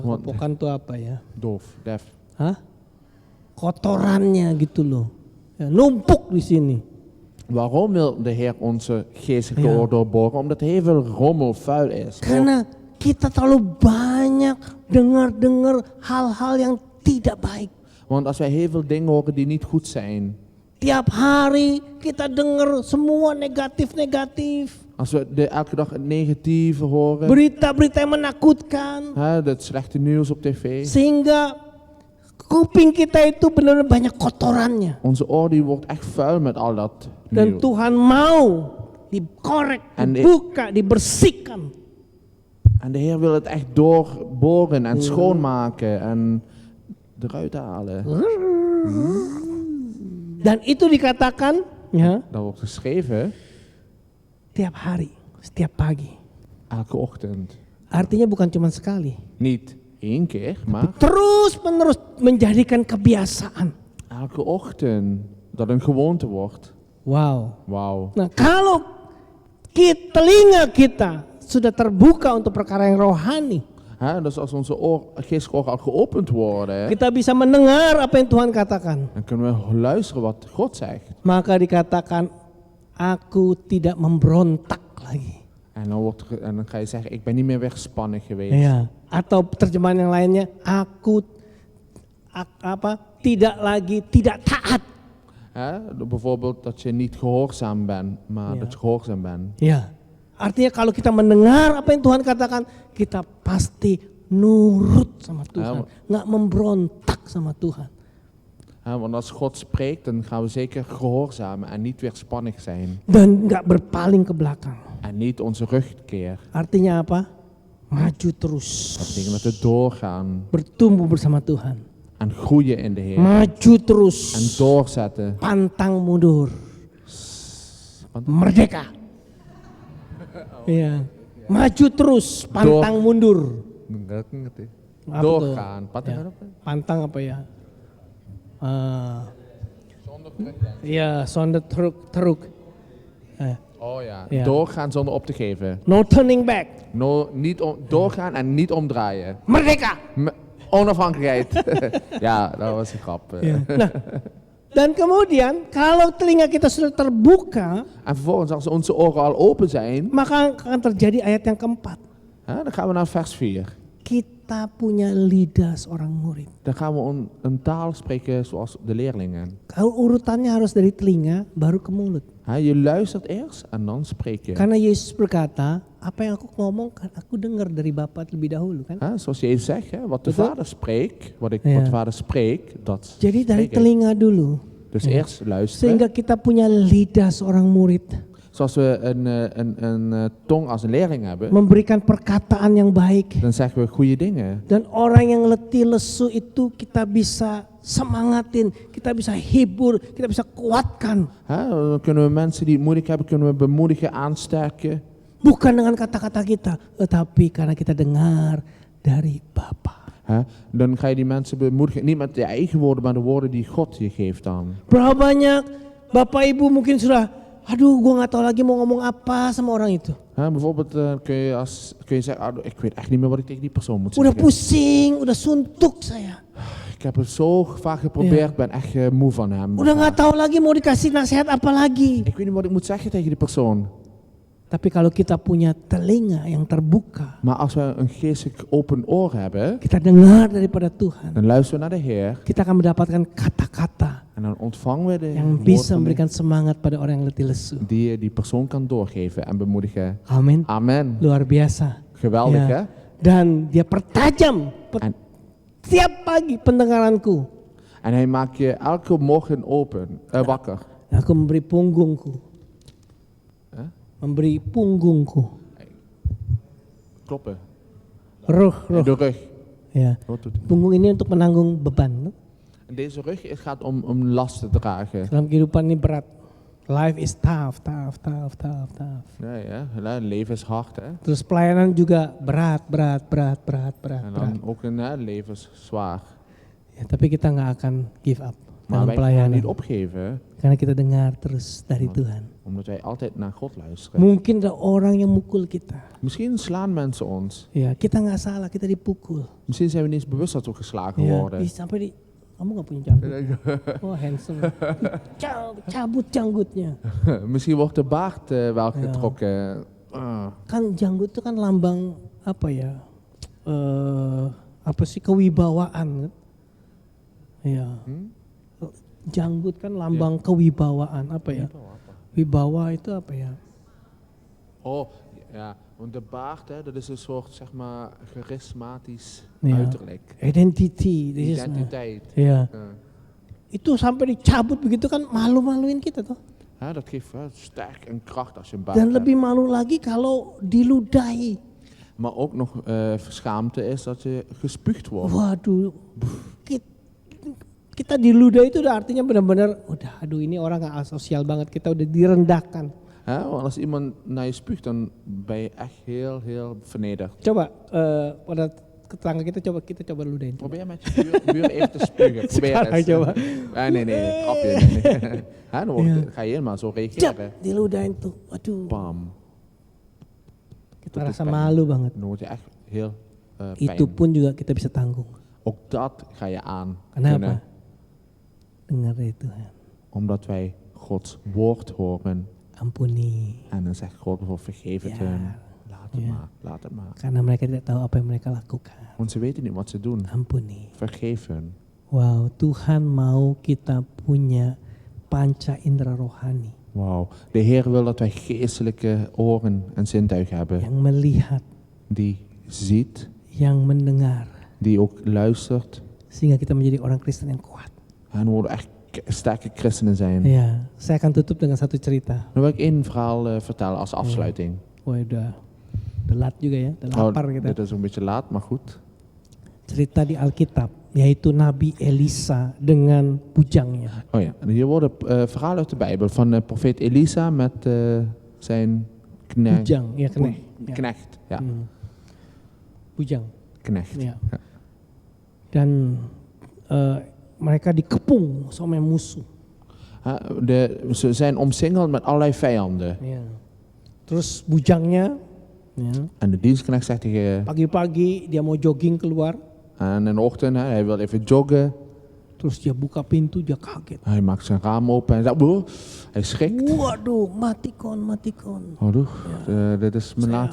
Kopokan itu apa ya? Doof, def. Hah? Kotorannya gitu loh. Ya, numpuk di sini. Waarom wil de Heer onze geestelijke Ja. oor doorboren? Omdat er heel veel rommel, vuil is. Karena kita terlalu banyak dengar-dengar hal-hal yang tidak baik. Want als wij heel veel dingen horen die niet goed zijn. Tiap hari kita dengar semua negatif-negatif. Als we elke dag het negatieve horen. Berita-berita yang menakutkan. Het slechte nieuws op tv. Sehingga kuping kita itu benar-benar banyak kotorannya. Onze oor die wordt echt vuil met al dat Dan nieuws. Tuhan mau dikorek, En dibuka, dibersihkan. En de Heer wil het echt doorboren en schoonmaken en eruit halen. Dan itu dikatakan ya, Dat wordt geschreven tiap hari, setiap pagi. elke ochtend. Artinya bukan cuma sekali. Niet 1 keer, maar Terus menerus menjadikan kebiasaan. elke ochtend. Dat een gewoonte wordt. Wow. Wauw. Nah, kalau telinga kita sudah terbuka untuk perkara yang rohani, Dus als onze geestelijke oren al geopend worden, kita bisa mendengar apa yang Tuhan katakan. dan kunnen we luisteren wat God zegt. Maka dikatakan, aku tidak memberontak lagi. En dan ga je zeggen, ik ben niet meer weerspannig geweest. Ya. Atau terjemahan yang lainnya, aku tidak taat. Bijvoorbeeld dat je niet gehoorzaam bent, maar Ja. dat je gehoorzaam bent. Ya. Artinya kalau kita mendengar apa yang Tuhan katakan, kita pasti nurut sama Tuhan, nggak memberontak sama Tuhan. Want als God spreekt, dan gaan we zeker gehoorzamen en niet weerspannig zijn. Dan nggak berpaling ke belakang. En niet onze rug keer. Artinya apa? Maju terus. Dat betekent dat we doorgaan Bertumbuh bersama Tuhan. en groeien in de Heer. Maju terus. En doorzetten. Pantang mundur. Merdeka. Iya. Maju terus, pantang mundur. Enggak ngerti. Apa Doorgaan. tuh? Pantang Ya. apa? Pantang apa ya? Iya, zonder teruk. Oh ja. Ja. Doorgaan zonder op te geven. No turning back. Doorgaan en niet omdraaien. Merdeka. Onafhankelijkheid. Ja, dat was een grap. Ya. Nah, dan kemudian kalau telinga kita sudah terbuka, En vervolgens, als onze oren al open zijn, maka akan terjadi ayat yang keempat. dan gaan we naar vers 4. Kita punya lidah seorang murid. Dan gaan we een taal spreken zoals de leerlingen. Kalau urutannya harus dari telinga baru ke mulut. Je luistert eerst en dan spreek je. Karena Yesus berkata, apa yang aku ngomong kan aku dengar dari Bapa terlebih dahulu kan. Zoals Jezus zegt, wat de Betul? Vader spreekt, wat Ja. de Vader spreekt, dat Jadi dari spreek ik. telinga dulu. Dus eerst luisteren. Sehingga kita punya lidah seorang murid. Zoals we een tong als een leerling hebben, Memberikan perkataan yang baik. dan zeggen we goede dingen. Dan orang yang letih lesu itu kita bisa semangatin, kita bisa hibur, kita bisa kuatkan. Dan kunnen we mensen die het moeilijk hebben, kunnen we bemoedigen, aansterken. Bukan dengan kata-kata kita, tetapi karena kita dengar dari Bapa. Dan ga je die mensen bemoedigen, niet met je eigen woorden, maar de woorden die God je geeft dan. Berapa banyak Bapak Ibu mungkin sudah, aduh gue gak tahu lagi mau ngomong apa sama orang itu. Bijvoorbeeld kun je zeggen, ik weet echt niet meer wat ik tegen die persoon moet Udah zeggen. pusing, udah suntuk saya. Ik heb het zo vaak geprobeerd, ben echt moe van hem. Udah gak tahu lagi mau dikasih nasihat apa lagi. Ik weet niet wat ik moet zeggen tegen die persoon. Tapi kalau kita punya telinga yang terbuka, Maar als we een geestelijk open oor hebben, kita dengar daripada Tuhan, dan luisteren we naar de Heer. kita akan mendapatkan kata-kata En dan ontvangen we de yang woord bisa van de- memberikan semangat pada orang yang letih lesu. die die persoon kan doorgeven en bemoedigen. Amin. Amen. Luar biasa. Geweldig, Ya. hè? Dan dia pertajam En, tiap pagi pendengaranku. en hij maakt je elke morgen wakker. Aku memberi punggungku. Hah? Memberi punggungku. Kloppen. Roh. En de rug. Ya. Wat doet hij? Punggung ini untuk menanggung beban. En deze rug, het gaat om lasten dragen. Dalam kehidupan ini berat. Life is tough. Ja, ja. Het leven is hard, hè? Terus pelayanan juga berat. En dan ook het leven is zwaar. Ya, tapi kita nggak akan give up Maar dalam wij gaan pelayanan. niet opgeven, Karena kita dengar terus dari Tuhan. omdat wij altijd naar God luisteren. Mungkin ada orang yang mukul kita. Misschien slaan mensen ons. Ya, kita nggak salah, kita dipukul. Misschien zijn we niet eens bewust dat we geslagen Ya, worden. sampai kamu nggak punya janggut. Oh, handsome. Cabut janggutnya. Misschien wordt de baard wel getrokken. Kan janggut itu kan lambang apa ya? Apa sih kewibawaan kan? Ya. Janggut kan lambang kewibawaan apa ya? Wibawa itu apa ya? Oh, ja. Want de baard, hè, dat is een soort, zeg maar, charismatisch Ja. uiterlijk. Identity. Identiteit. Ya. Ja. Itu sampai dicabut begitu kan malu-maluin kita toh. Ja, dat geeft sterk en kracht als je een baard Dan hebt. lebih malu lagi kalau diludahi. Maar ook nog schaamte is dat je gespuugd wordt. Waduh. Kita diludahi itu udah artinya benar-benar udah aduh ini orang gak asosial banget, kita udah direndahkan. Hè, want als iemand naar je spuugt, dan ben je echt heel, heel vernederd. Coba pada tetangga kita coba ludahin. Probeer met je buur even te spugen. Probeer Sekarang eens. coba. Nee, grapje. Nee. Hè, dan Ja. ga je helemaal zo Cep, reageren. diludahin tuh. Aduh. Bam. Kita Itu rasa pijn. malu banget. Dan word je echt heel Itu pijn. pun juga kita bisa tanggung. Ook dat ga je aan Kenapa? kunnen. Dengar dari Tuhan. Omdat wij Gods woord horen. Ampuni. En dan zegt God bijvoorbeeld, vergeef het Ja. hun. Laat het Ja. maar, laat het maar. Karena mereka tidak tahu apa yang mereka lakukan. Want ze weten niet wat ze doen. Ampuni. Vergeef hun. Wow, Tuhan mau kita punya panca indera rohani. Wauw. De Heer wil dat wij geestelijke oren en zintuigen hebben. Yang melihat, Die ziet, yang mendengar. die ook luistert. Sehingga kita menjadi orang Kristen yang kuat. En we worden echt sterke christenen zijn. Ya, saya akan tutup dengan satu cerita. Dan wil ik één verhaal vertellen als afsluiting. Wah, udah laat juga ya, udah lapar kita. Dit is een beetje laat, maar goed. Cerita di Alkitab, yaitu Nabi Elisa dengan bujangnya. Oh ja, en hier worden verhalen uit de Bijbel van profeet Elisa met zijn Bujang, ya knecht. Ya. knecht. Ja, Bujang. knecht. Ya. Ja. Dan mereka dikepung sama musuh. Ze zijn omsingeld met allerlei vijanden. Ya. Terus bujangnya, ya, En de dienstknecht zegt tegen, pagi-pagi dia mau jogging keluar, en in de ochtend, hij wil even joggen. terus dia buka pintu, dia kaget. Hij maakt zijn raam open en zegt, "Wow." Hij schrikt. Waduh, matikon. Waduh, dit is mijn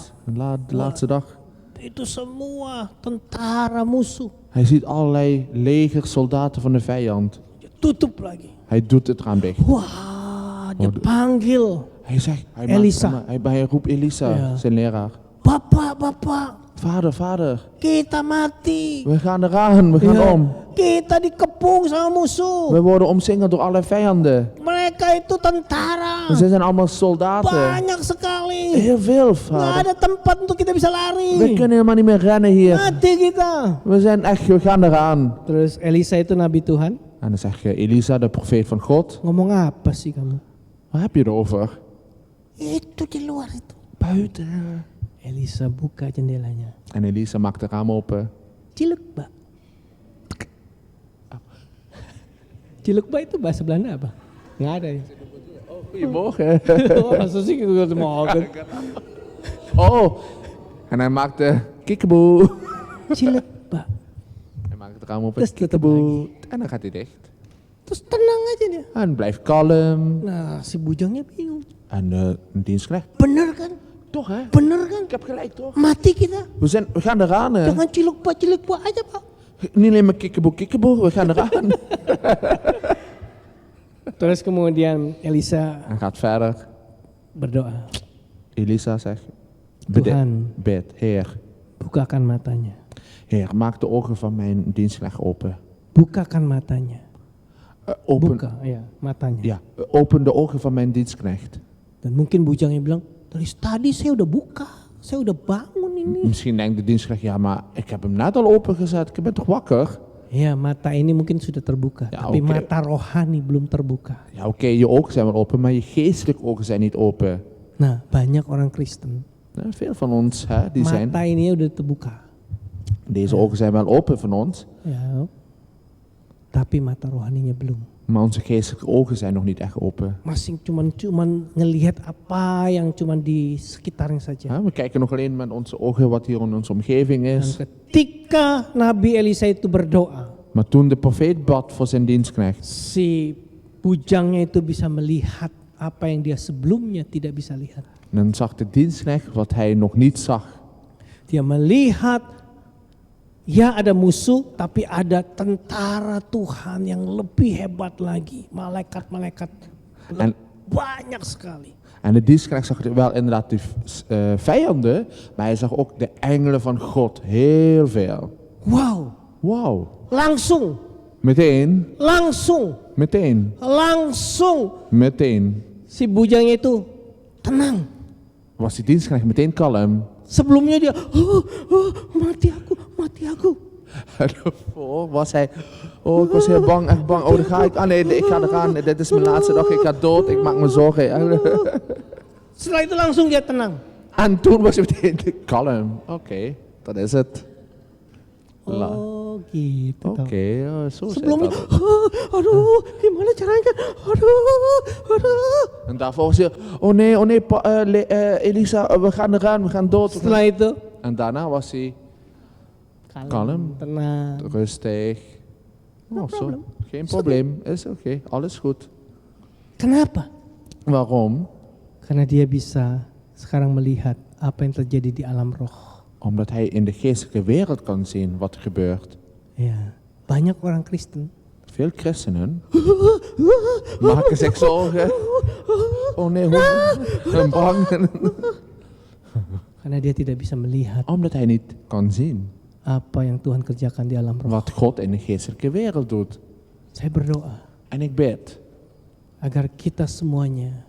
de laatste dag. Itu semua tentara musuh. Hij ziet allerlei legers, soldaten van de vijand. Dia tutup lagi. Hij doet het raam dicht. Wah, dia panggil. Hij zegt, Elisa. hij roept Elisa, Ja. zijn leraar. Bapak, Vader, kita mati. we gaan eraan, we gaan Ya, om. kita dikepung sama musuh. We worden omsingeld door allerlei vijanden. Mereka itu tentara. Ze zijn allemaal soldaten. Banyak sekali. Heel veel, Nggak vader. ada tempat untuk kita bisa We lari. kunnen helemaal niet meer rennen hier. Mati kita. We gaan eraan. Terus Elisa itu nabi Tuhan. En dan zeg je, Elisa, de profeet van God. Ngomong apa sih kamu? Waar heb je het over? Itu di luar itu. Buiten. Elisa buka jendelanya. En Elisa maakt de raam open. Cilukba. Cilukba itu bahasa Belanda apa? Nggak ada ya. Goedemorgen. Oh, masa sih kita mau Oh, en hij maakt de kikkeboe. Cilukba. Hij maakt het raam open. Terus tutup Kikkeboe. En dan gaat hij dicht. Terus tenang aja dia. En blijft kalm. Nah, si bujangnya bingung. En de dienstknecht, Bener kan? Toch hè? Bener kan? Ik heb gelijk toch? Mati kita. We gaan eraan hè. Jangan ciluk-pak aja Pak. Niet alleen maar kikkeboe, we gaan eraan. Terus kemudian Elisa En gaat verder. berdoa. Elisa zegt, Tuhan, bid, Heer. bukakan matanya. Heer, maak de ogen van mijn dienstknecht open. Bukakan matanya. Open, Buka, ya, matanya. ja, open de ogen van mijn dienstknecht. Dan mungkin bujangnya bilang, dari tadi saya udah buka, saya udah bangun ini. Misschien denkt de dienstknecht, ja maar ik heb hem net al opengezet, ik ben toch wakker? Ya, mata ini mungkin sudah terbuka, Ya, tapi oke. mata rohani belum terbuka. Ja oké, je ogen zijn wel open, maar je geestelijke ogen zijn niet open. Nah, banyak orang Kristen, Nou, veel van ons, hè, die zijn, mata ini udah terbuka. deze ogen zijn wel open van ons, Ya, tapi mata rohaninya belum. maar onze geestelijke ogen zijn nog niet echt open. Masih cuman ngelihat apa yang cuman di sekitarnya saja. Hè, we kijken nog alleen met onze ogen wat hier in onze omgeving Dan is. ketika Nabi Elisa itu berdoa, Maar toen de profeet bad voor zijn dienstknecht, si bujangnya itu bisa melihat apa yang dia sebelumnya tidak bisa lihat. dan zag de dienstknecht wat hij nog niet zag. Dia melihat, ya ada musuh, tapi ada tentara Tuhan yang lebih hebat lagi. Malaikat-malaikat En, banyak sekali. en de dienstknecht zag wel inderdaad de vijanden, maar hij zag ook de engelen van God, heel veel. Wow, Wauw, langsung, meteen, meteen si bujangnya itu tenang. was die dienstknecht meteen kalm. Sebelumnya dia, mati aku. En daarvoor was hij, oh ik was heel bang, echt bang. Oh daar ga ik, nee ik ga eraan, dit is mijn laatste dag, ik ga dood, ik maak me zorgen. Setelah itu langsung dia tenang. En toen was hij meteen kalm. Oké, dat is het. Oh gitu. Oké, zo zit Sebelumnya, dat. aduh, gimana caranya? Aduh. En daarvoor was hij, oh nee, Elisa, we gaan eraan, we gaan dood. Setelah itu, En daarna was hij kalm, tenang. rustig. Oh, zo. problem. Geen probleem, is oké, alles goed. Kenapa? Waarom? Karena dia bisa sekarang melihat apa yang terjadi di alam roh. Omdat hij in de geestelijke wereld kan zien wat er gebeurt. Ya, banyak orang Kristen. Veel christenen maken zich zorgen. Oh nee, hoe bang. Karena dia tidak bisa melihat Omdat hij niet kan zien apa yang Tuhan kerjakan di alam roh. wat God in de geestelijke wereld doet. Saya berdoa En ik bid agar kita semuanya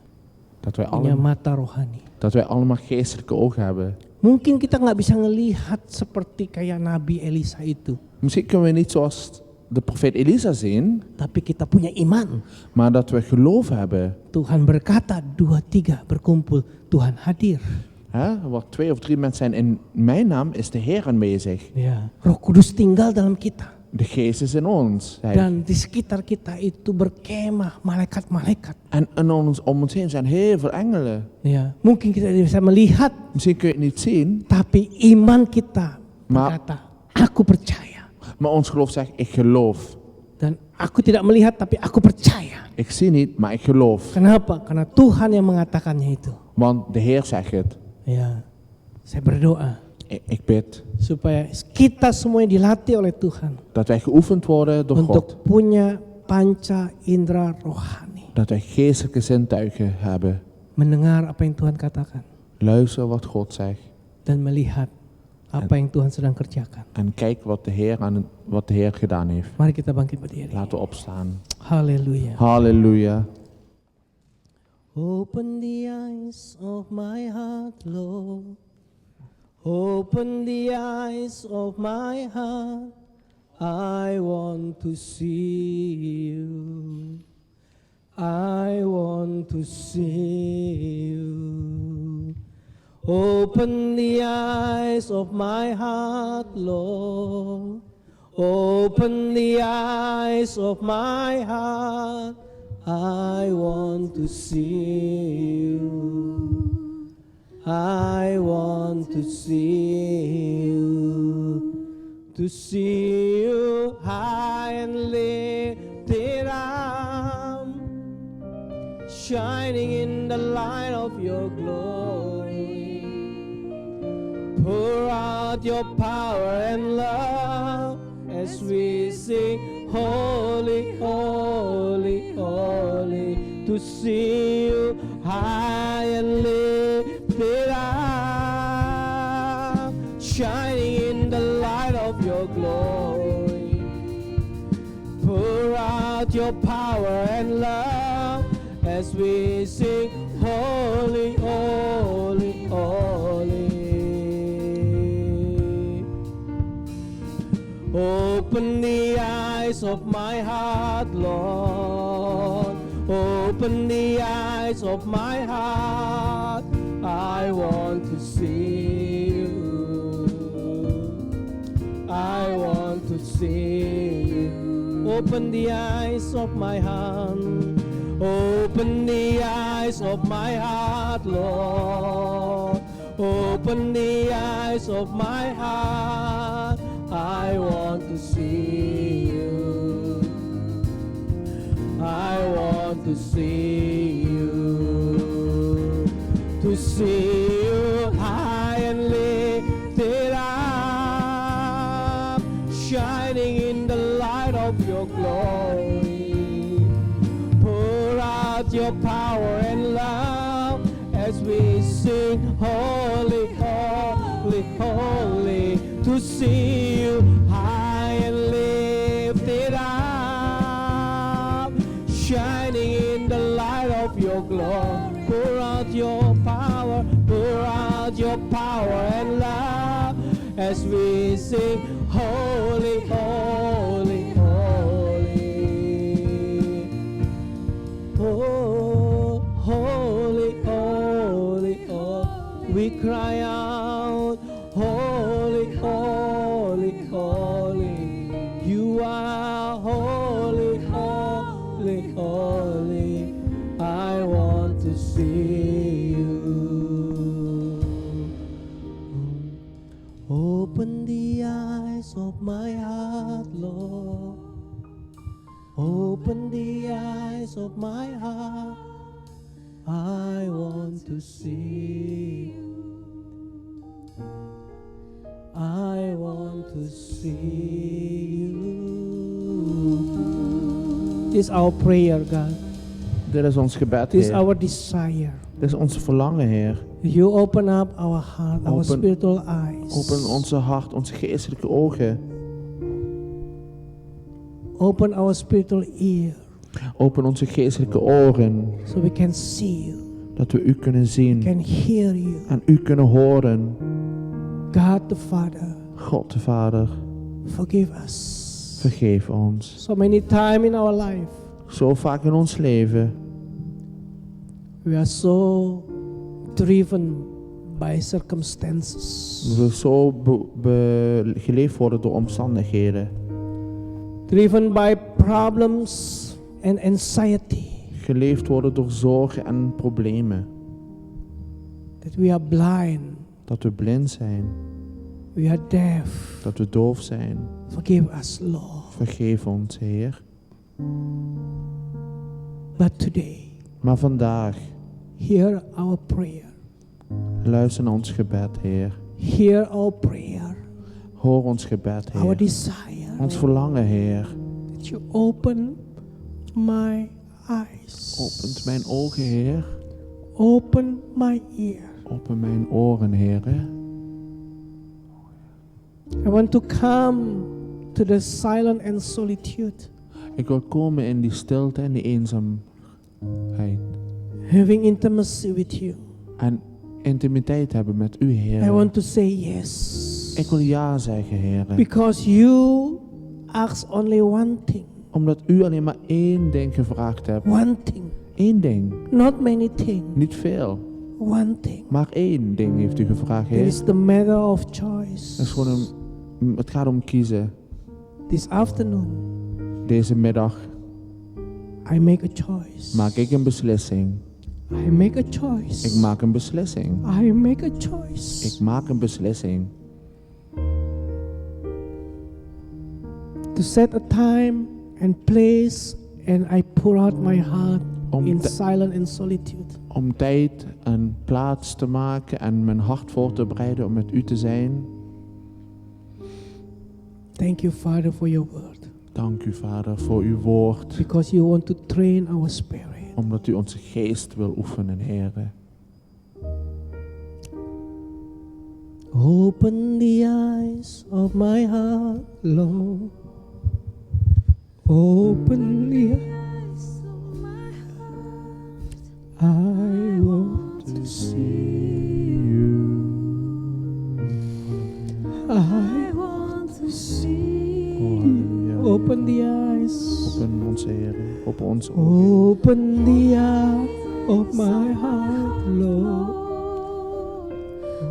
dat wij punya allemaal geestelijke ogen hebben. Mungkin kita nggak bisa ngelihat seperti kayak Nabi Elisa itu, Misschien kunnen we niet zoals de profeet Elisa zien, tapi kita punya iman. maar dat we geloof hebben. Tuhan berkata 2-3 berkumpul, Tuhan hadir. Wat 2 of 3 mensen zijn in mijn naam, is de Heer aanwezig. Ya, Roh Kudus tinggal dalam kita. De Geest is in ons. Dan di sekitar kita itu berkemah malaikat-malaikat. En om ons heen zijn heel veel engelen. Ya, mungkin kita tidak bisa melihat, Misschien kun je het niet zien, tapi iman kita berkata, aku percaya. maar ons geloof zegt, ik geloof. Dan aku tidak melihat, tapi aku percaya. Ik zie niet, maar ik geloof. Kenapa? Karena Tuhan yang mengatakannya itu. Want de Heer zegt het. Ya, saya berdoa Ik bid supaya kita semuanya dilatih oleh Tuhan dat wij geoefend worden door God. untuk punya panca indera rohani, Dat wij geestelijke zintuigen hebben. mendengar apa yang Tuhan katakan Luister wat God zegt. dan melihat apa yang Tuhan sedang kerjakan. En kijk wat de Heer gedaan heeft. Mari kita bangkit berdiri. Laten we opstaan. Haleluya. Halleluja. Open the eyes of my heart, Lord. Open the eyes of my heart. I want to see you. I want to see you. Open the eyes of my heart, Lord. Open the eyes of my heart. I want to see you. I want to see you high and lifted up, shining in the light of your glory. out your power and love as we sing, holy, holy, holy, to see you high and lifted up, shining in the light of your glory. Pour out your power and love as we sing, holy, holy, holy. Open the eyes of my heart, Lord. Open the eyes of my heart. I want to see you. I want to see you. Open the eyes of my heart. Open the eyes of my heart, Lord. Open the eyes of my heart. I want to see you. I want to see you. To see you high and lifted up, shining in the light of your glory. Pour out your power and love as we sing, holy, holy, holy, to see you high and lifted up, shining in the light of your glory. Pour out your power, pour out your power and love as we sing, holy, holy, holy. Oh, holy, holy, holy. We cry out, holy, holy, holy. You are holy, holy, holy. I want to see you. Open the eyes of my heart, Lord. Open the eyes of my heart. I want to see you. I want to see you. This is our prayer, God. Dit is ons gebed, This is Heer. our desire. Dit is ons verlangen, Heer. You open up our heart, our Open- spiritual eyes. Open onze hart, onze geestelijke ogen. Open our spiritual ear Open onze geestelijke oren, so we can see you, dat we u kunnen zien can hear you. en u kunnen horen. God the Father, God de Vader, forgive us. vergeef ons. So many times in our life, Zo vaak in ons leven we are so driven by circumstances, we zo geleefd worden door omstandigheden. driven by problems and anxiety, Geleefd worden door zorgen en problemen. that we are blind, Dat we blind zijn, we are deaf. dat we doof zijn. Forgive us, Lord. Vergeef ons, Heer. But today, Maar vandaag, hear our prayer. luister naar ons gebed, Heer. Hear our prayer, Hoor ons gebed, our Heer. desire. Ons verlangen, Heer. That you open my eyes. Opent mijn ogen, Heer. Open my ear. Open mijn oren, Heer. I want to come to the silence and solitude, Ik wil komen in die stilte en die eenzaamheid. having intimacy with you. En intimiteit hebben met u, I Heer. want to say yes. Ik wil ja zeggen, Heer. Because you ask only one thing. Omdat u alleen maar één ding gevraagd hebt. One thing. Eén ding. Not many things. Niet veel. One thing. Maar één ding heeft u gevraagd, It Heer. is the matter of Het is choice. gewoon het gaat om kiezen. This afternoon, Deze middag I make a choice. maak ik een beslissing. I make a choice. Ik maak een beslissing. I make a choice. Ik maak een beslissing. To set a time and place, and I pour out my heart in silence and solitude. Om tijd en plaats te maken en mijn hart voor te bereiden om met u te zijn. Thank you, Father, for your word. Dank u, Vader, voor uw woord. Because you want to train our spirit. Omdat u onze geest wil oefenen, Heere. Open the eyes of my heart, Lord. Open the eyes of my heart. I want to see you. I want to see you. Open the eyes. Open ons, Heere. Open ons ogen. Open the eyes of my heart, Lord.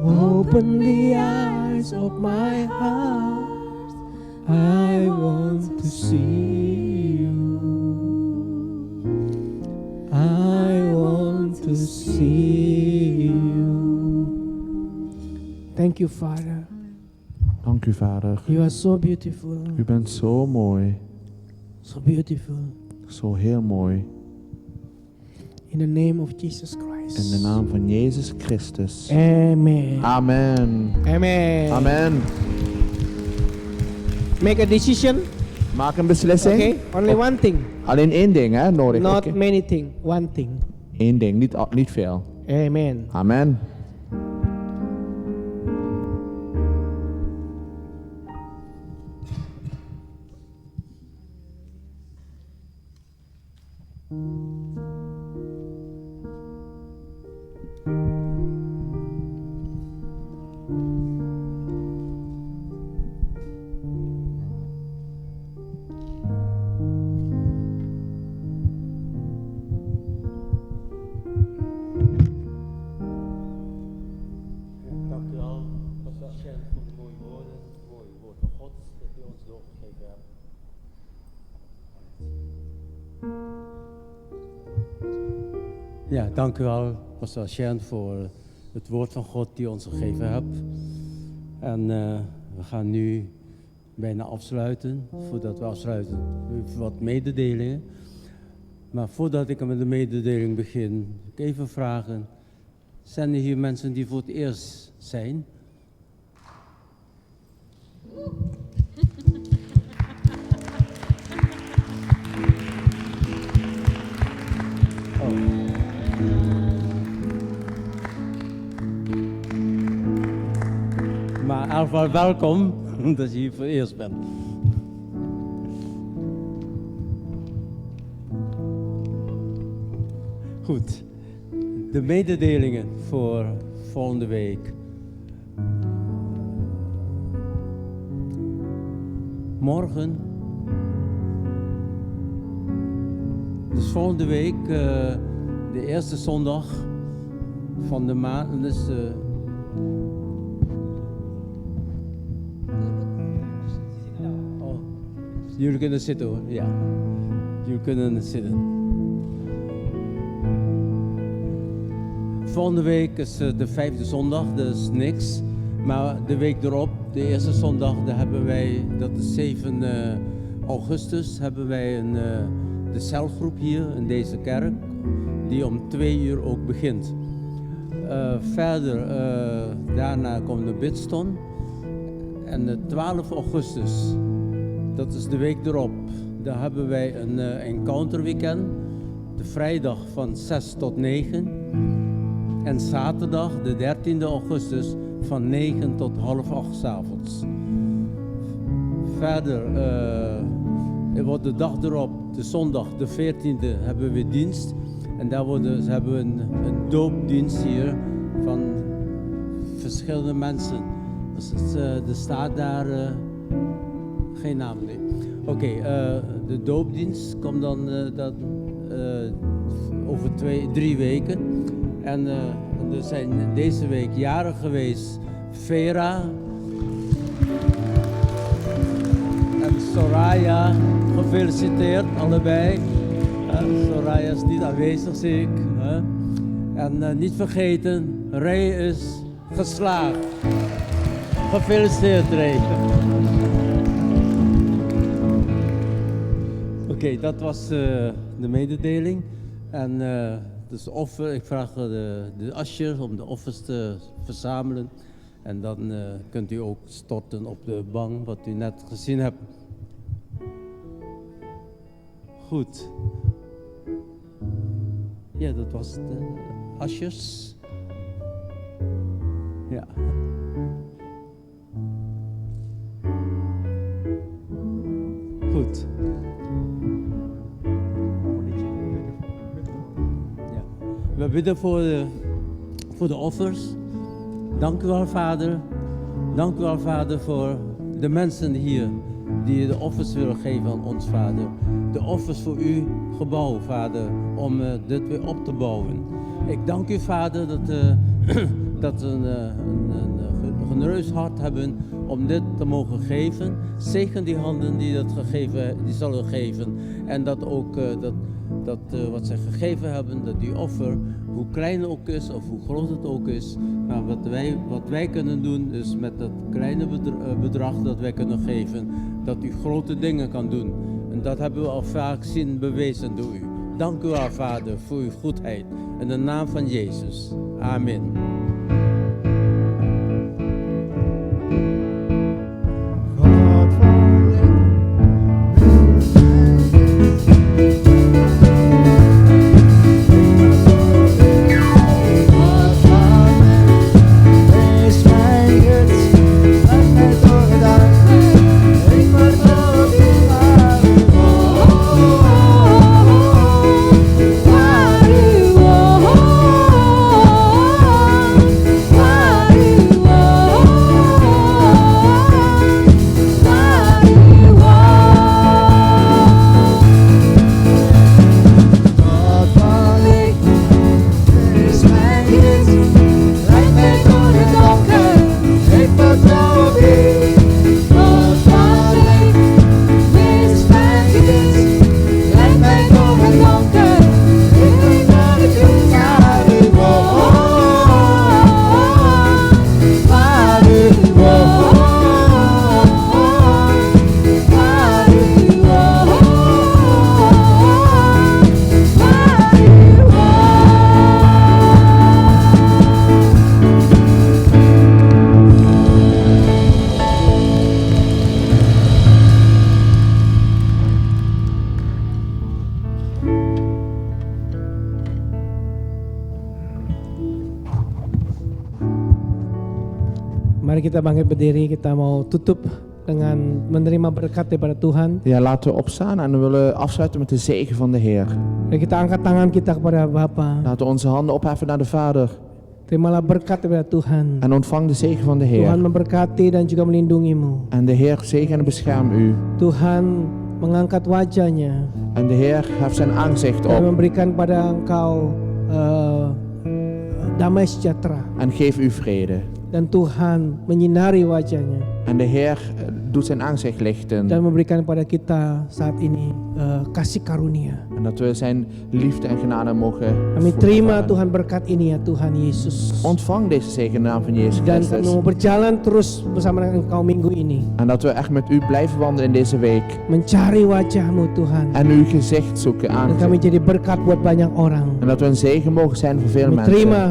Open the eyes of my heart. I want to see you. I want to see you. Thank you, Father. Dank u, Vader. You are so beautiful. U bent zo mooi. So beautiful. Zo heel mooi. In the name of Jesus Christ. In de naam van Jezus Christus. Amen. Amen. Amen. Amen. Make a decision. Maak een beslissing. Okay. Only one thing. Alleen één ding, hè, nodig. Not Oké. many things. One thing. Eén ding, niet veel. Amen. Amen. Dank u wel, pastor Sjen, voor de mooie woorden, het mooie woord van God dat u ons doorgegeven hebt. Ja, dank u wel, pastor Sjen, voor het woord van God die u ons gegeven hebt. En we gaan nu bijna afsluiten. Voordat we afsluiten, even wat mededelingen. Maar voordat ik met de mededeling begin, wil ik even vragen. Zijn er hier mensen die voor het eerst zijn? Oh. Maar in ieder geval welkom, dat je hier voor het eerst bent. Goed. De mededelingen voor volgende week. Morgen. Dus volgende week, de eerste zondag van de maand. Dus, oh, jullie kunnen zitten hoor, ja. Jullie kunnen zitten. Volgende week is de 5e zondag, dat is niks. Maar de week erop, de eerste zondag, daar hebben wij, dat is 7 augustus, hebben wij de celgroep hier in deze kerk, die om 2 uur ook begint. Verder, daarna komt de bidstond. En de 12 augustus, dat is de week erop, daar hebben wij een encounter weekend. De vrijdag van 6 tot 9. En zaterdag, de 13e augustus, van 9 tot 7:30 's avonds. Verder wordt de dag erop, de zondag, de 14e, hebben we dienst. En daar hebben we een doopdienst hier van verschillende mensen. Dus er staat daar geen naam mee. Oké, de doopdienst komt dan over 3 weken. En er zijn deze week jaren geweest Vera en Soraya. Gefeliciteerd allebei. Soraya is niet aanwezig, zie ik. En niet vergeten, Ray is geslaagd. Gefeliciteerd, Ray. Oké, dat was de mededeling. En dus ik vraag de usher om de offers te verzamelen. En dan kunt u ook storten op de bank wat u net gezien hebt. Goed. Ja, dat was de asjes. Ja. Goed. Ja. We bidden voor de offers. Dank u wel, Vader. Dank u wel, Vader, voor de mensen hier die de offers willen geven aan ons, Vader. De offers voor uw gebouw, Vader, om dit weer op te bouwen. Ik dank u, Vader, dat we een genereus hart hebben om dit te mogen geven. Zegen die handen die die zullen geven. En dat ook wat zij gegeven hebben, dat die offer, hoe klein het ook is of hoe groot het ook is, maar wat wij kunnen doen, is met dat kleine bedrag dat wij kunnen geven, dat u grote dingen kan doen. En dat hebben we al vaak zien bewezen door u. Dank u wel, Vader, voor uw goedheid. In de naam van Jezus. Amen. Mari kita bangkit berdiri, kita mau tutup dengan menerima berkat daripada Tuhan. Ja, laten we opstaan en we willen afsluiten met de zegen van de Heer. Dan kita angkat tangan kita kepada Bapa. Laten we onze handen opheffen naar de Vader Terimalah berkat daripada Tuhan. en ontvang de zegen van de Tuhan Heer. memberkati dan juga melindungimu. En de Heer zegen en bescherm u. Tuhan mengangkat wajahnya En de Heer heft zijn aanzicht dan op memberikan pada engkau damai sejahtera. en geef u vrede. Dan Tuhan menyinari wajahnya En de Heer doet zijn aanzicht lichten. dan memberikan kepada kita saat ini kasih karunia. En dat we zijn liefde en genade mogen Kami terima ervaren. Tuhan berkat ini ya Tuhan Yesus. Ontvang deze zegen in de naam van Jezus Dan kami Christus. mau berjalan terus bersama dengan Engkau minggu ini. En dat we echt met u blijven wandelen in deze week. Mencari wajahmu Tuhan. En uw gezicht zoeken Dan kami aan. jadi berkat buat banyak orang. En dat we een zegen mogen zijn voor veel Kami mensen. terima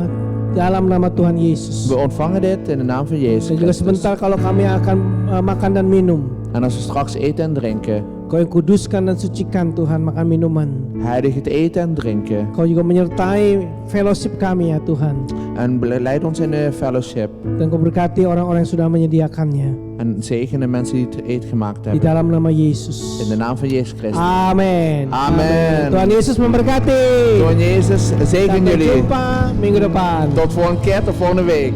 dalam nama Tuhan Yesus. We ontvangen dit in de naam van Jezus Dan juga Christus. sebentar kalau kami akan makan dan minum. En als we straks eten en drinken, Kau yang kuduskan dan sucikan Tuhan makan minuman. heilig het eten en drinken. Kau juga menyertai fellowship kami ya Tuhan. En leid ons in de fellowship. Dan Kau berkati orang-orang yang sudah menyediakannya. En zegen de mensen die het eten gemaakt Di hebben. dalam nama Yesus. In de naam van Jezus Christus. Amin. Amen. Tuhan Yesus memberkati. Tuhan Jezus, zegen Sampai jullie. jumpa minggu depan. Tot volgende keer, tot volgende week.